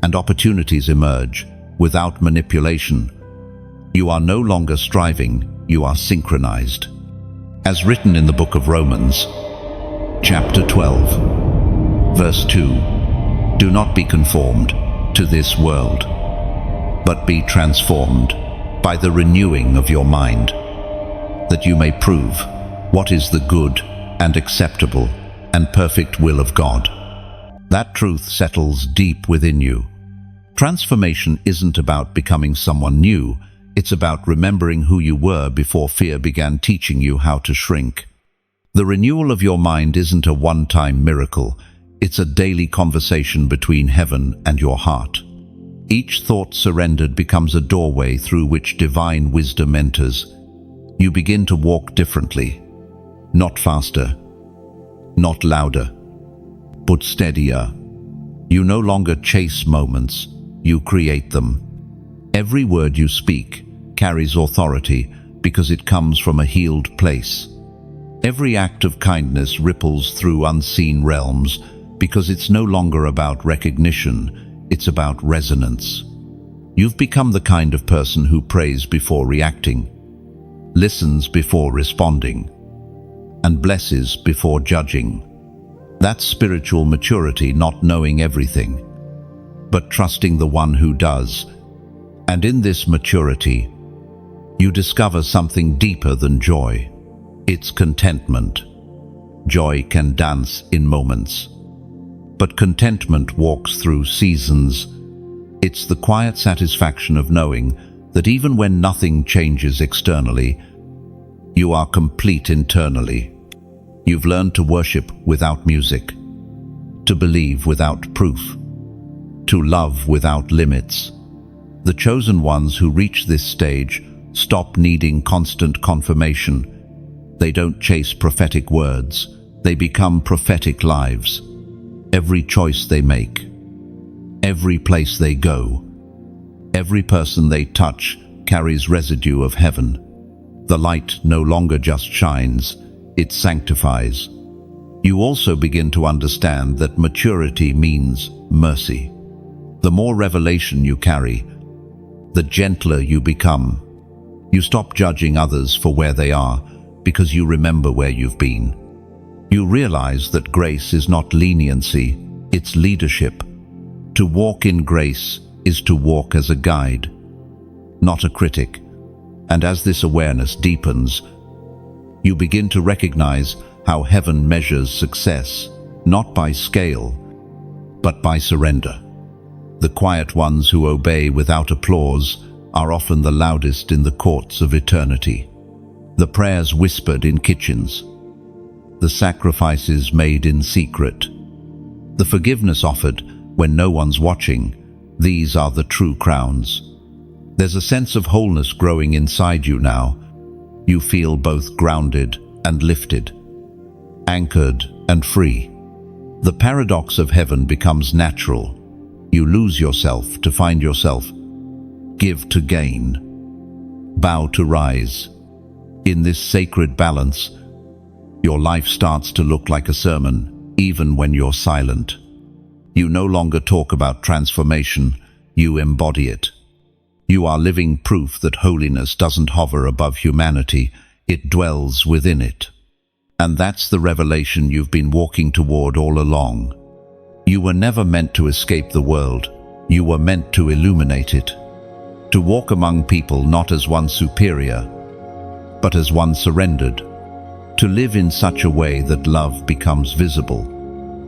And opportunities emerge without manipulation. You are no longer striving, you are synchronized. As written in the book of Romans, chapter 12, verse 2, do not be conformed to this world, but be transformed by the renewing of your mind, that you may prove what is the good and acceptable and perfect will of God. That truth settles deep within you. Transformation isn't about becoming someone new, it's about remembering who you were before fear began teaching you how to shrink. The renewal of your mind isn't a one-time miracle, it's a daily conversation between heaven and your heart. Each thought surrendered becomes a doorway through which divine wisdom enters. You begin to walk differently, not faster, not louder, but steadier. You no longer chase moments, you create them. Every word you speak carries authority because it comes from a healed place. Every act of kindness ripples through unseen realms because it's no longer about recognition, it's about resonance. You've become the kind of person who prays before reacting, listens before responding, and blesses before judging. That's spiritual maturity, not knowing everything, but trusting the one who does. And in this maturity, you discover something deeper than joy. It's contentment. Joy can dance in moments, but contentment walks through seasons. It's the quiet satisfaction of knowing that even when nothing changes externally, you are complete internally. You've learned to worship without music, to believe without proof, to love without limits. The chosen ones who reach this stage stop needing constant confirmation. They don't chase prophetic words, they become prophetic lives. Every choice they make, every place they go, every person they touch carries residue of heaven. The light no longer just shines, it sanctifies. You also begin to understand that maturity means mercy. The more revelation you carry, the gentler you become. You stop judging others for where they are because you remember where you've been. You realize that grace is not leniency, it's leadership. To walk in grace is to walk as a guide, not a critic. And as this awareness deepens, you begin to recognize how heaven measures success, not by scale, but by surrender. The quiet ones who obey without applause are often the loudest in the courts of eternity. The prayers whispered in kitchens, the sacrifices made in secret, the forgiveness offered when no one's watching, these are the true crowns. There's a sense of wholeness growing inside you now. You feel both grounded and lifted, anchored and free. The paradox of heaven becomes natural. You lose yourself to find yourself, give to gain, bow to rise. In this sacred balance, your life starts to look like a sermon, even when you're silent. You no longer talk about transformation, you embody it. You are living proof that holiness doesn't hover above humanity, it dwells within it. And that's the revelation you've been walking toward all along. You were never meant to escape the world, you were meant to illuminate it. To walk among people not as one superior, but as one surrendered. To live in such a way that love becomes visible.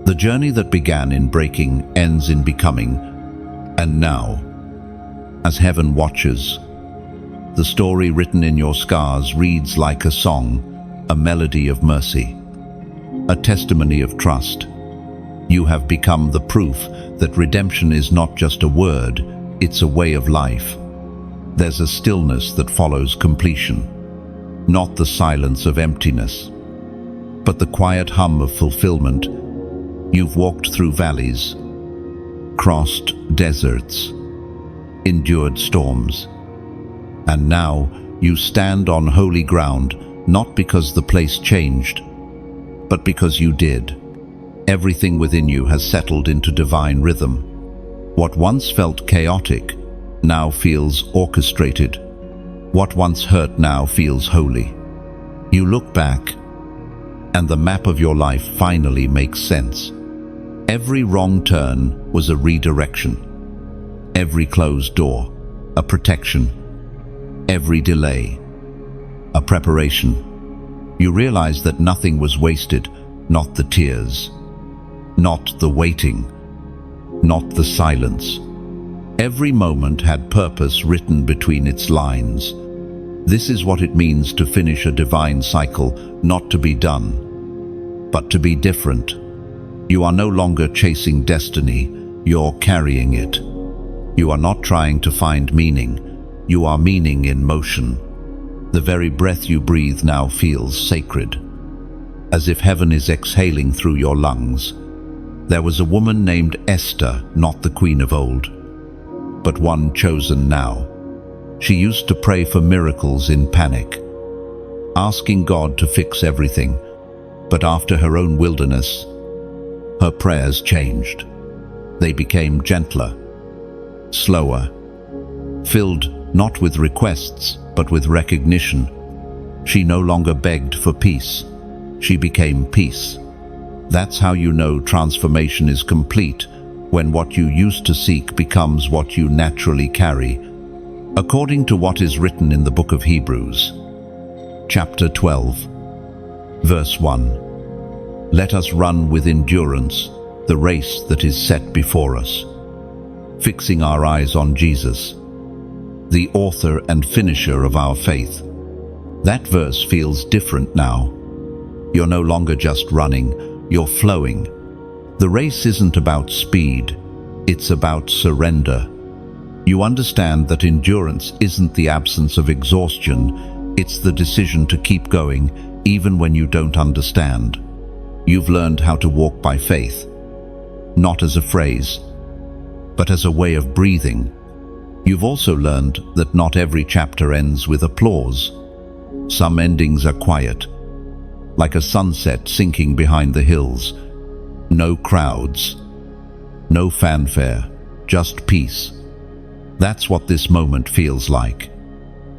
The journey that began in breaking ends in becoming. And now, as heaven watches, the story written in your scars reads like a song, a melody of mercy, a testimony of trust. You have become the proof that redemption is not just a word, it's a way of life. There's a stillness that follows completion, not the silence of emptiness, but the quiet hum of fulfillment. You've walked through valleys, crossed deserts, endured storms, and now you stand on holy ground, not because the place changed, but because you did. Everything within you has settled into divine rhythm. What once felt chaotic now feels orchestrated. What once hurt now feels holy. You look back, and the map of your life finally makes sense. Every wrong turn was a redirection. Every closed door, a protection. Every delay, a preparation. You realize that nothing was wasted, not the tears, not the waiting, not the silence. Every moment had purpose written between its lines. This is what it means to finish a divine cycle, not to be done, but to be different. You are no longer chasing destiny, you're carrying it. You are not trying to find meaning, you are meaning in motion. The very breath you breathe now feels sacred, as if heaven is exhaling through your lungs. There was a woman named Esther, not the queen of old, but one chosen now. She used to pray for miracles in panic, asking God to fix everything. But after her own wilderness, her prayers changed. They became gentler, slower, filled not with requests, but with recognition. She no longer begged for peace. She became peace. That's how you know transformation is complete, when what you used to seek becomes what you naturally carry. According to what is written in the book of Hebrews, chapter 12, verse 1, let us run with endurance the race that is set before us, fixing our eyes on Jesus, the author and finisher of our faith. That verse feels different now. You're no longer just running, you're flowing. The race isn't about speed, it's about surrender. You understand that endurance isn't the absence of exhaustion, it's the decision to keep going even when you don't understand. You've learned how to walk by faith, not as a phrase, but as a way of breathing. You've also learned that not every chapter ends with applause. Some endings are quiet, like a sunset sinking behind the hills. No crowds, no fanfare, just peace. That's what this moment feels like.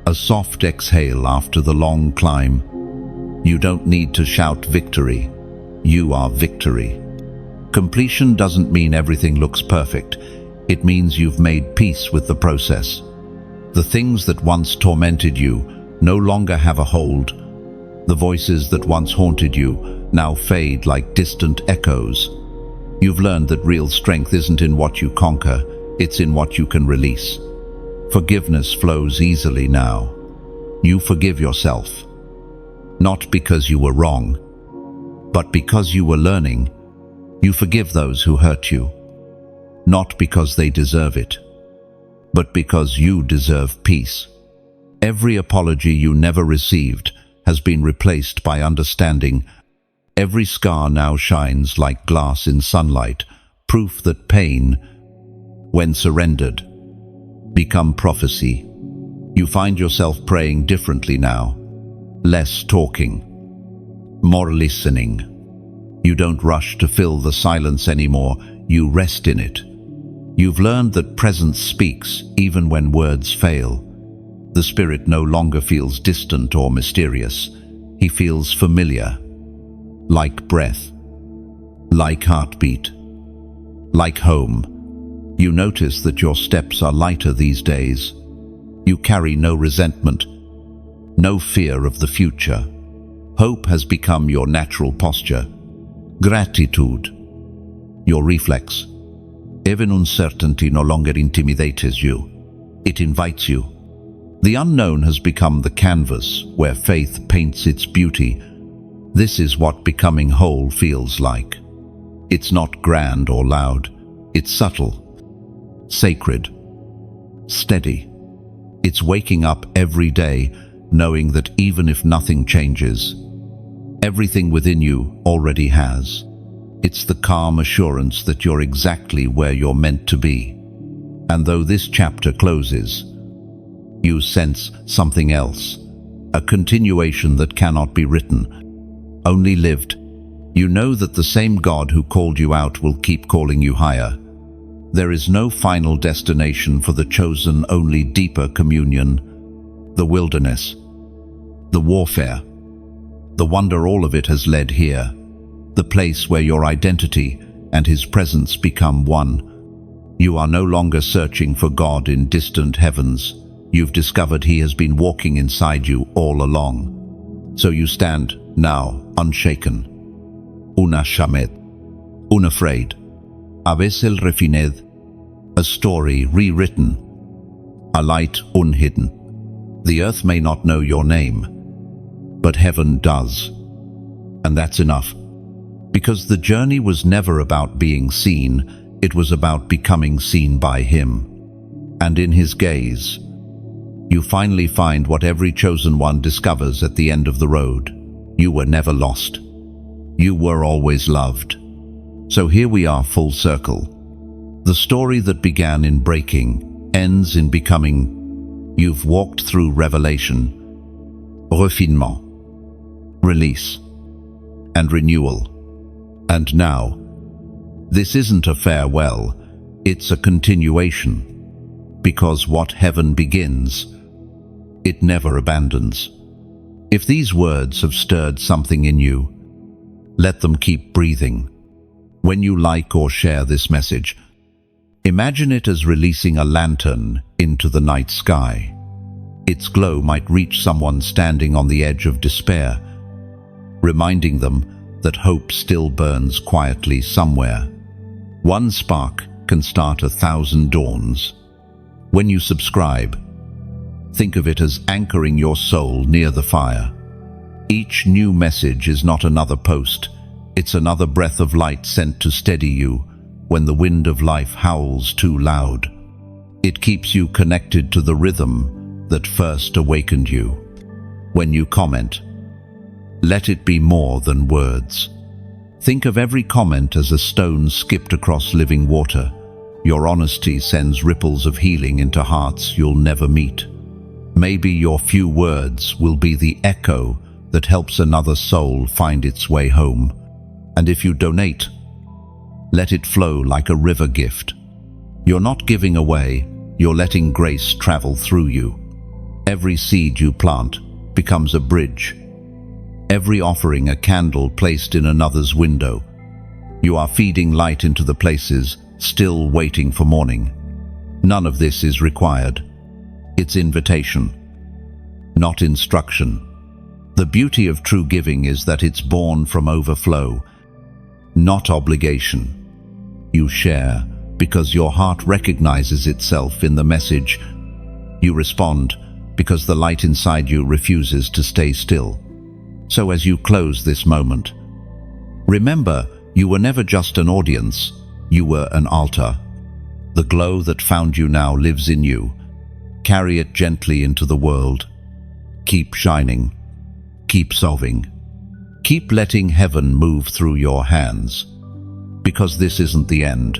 A soft exhale after the long climb. You don't need to shout victory. You are victory. Completion doesn't mean everything looks perfect. It means you've made peace with the process. The things that once tormented you no longer have a hold. The voices that once haunted you now fade like distant echoes. You've learned that real strength isn't in what you conquer, it's in what you can release. Forgiveness flows easily now. You forgive yourself, not because you were wrong, but because you were learning. You forgive those who hurt you, not because they deserve it, but because you deserve peace. Every apology you never received has been replaced by understanding. Every scar now shines like glass in sunlight, proof that pain, when surrendered, become prophecy. You find yourself praying differently now. Less talking, more listening. You don't rush to fill the silence anymore, you rest in it. You've learned that presence speaks even when words fail. The Spirit no longer feels distant or mysterious. He feels familiar, like breath, like heartbeat, like home. You notice that your steps are lighter these days. You carry no resentment, no fear of the future. Hope has become your natural posture. Gratitude, your reflex. Even uncertainty no longer intimidates you. It invites you. The unknown has become the canvas where faith paints its beauty. This is what becoming whole feels like. It's not grand or loud. It's subtle, sacred, steady. It's waking up every day knowing that even if nothing changes, everything within you already has. It's the calm assurance that you're exactly where you're meant to be. And though this chapter closes, you sense something else, a continuation that cannot be written, only lived. You know that the same God who called you out will keep calling you higher. There is no final destination for the chosen, only deeper communion. The wilderness, the warfare, the wonder, all of it has led here. The place where your identity and His presence become one. You are no longer searching for God in distant heavens. You've discovered He has been walking inside you all along. So you stand now, unshaken, unashamed, unafraid. A veces refined, a story rewritten, a light unhidden. The earth may not know your name, but heaven does. And that's enough. Because the journey was never about being seen, it was about becoming seen by Him. And in His gaze, you finally find what every chosen one discovers at the end of the road. You were never lost. You were always loved. So here we are, full circle. The story that began in breaking ends in becoming. You've walked through revelation, refinement, release, and renewal. And now, this isn't a farewell, it's a continuation. Because what heaven begins, it never abandons. If these words have stirred something in you, let them keep breathing. When you like or share this message, imagine it as releasing a lantern into the night sky. Its glow might reach someone standing on the edge of despair, reminding them that hope still burns quietly somewhere. One spark can start 1,000 dawns. When you subscribe, think of it as anchoring your soul near the fire. Each new message is not another post, it's another breath of light sent to steady you when the wind of life howls too loud. It keeps you connected to the rhythm that first awakened you. When you comment, let it be more than words. Think of every comment as a stone skipped across living water. Your honesty sends ripples of healing into hearts you'll never meet. Maybe your few words will be the echo that helps another soul find its way home. And if you donate, let it flow like a river gift. You're not giving away, you're letting grace travel through you. Every seed you plant becomes a bridge. Every offering a candle placed in another's window. You are feeding light into the places still waiting for morning. None of this is required. It's invitation, not instruction. The beauty of true giving is that it's born from overflow, not obligation. You share because your heart recognizes itself in the message. You respond because the light inside you refuses to stay still. So as you close this moment, remember, you were never just an audience, you were an altar. The glow that found you now lives in you. Carry it gently into the world. Keep shining. Keep solving. Keep letting heaven move through your hands. Because this isn't the end.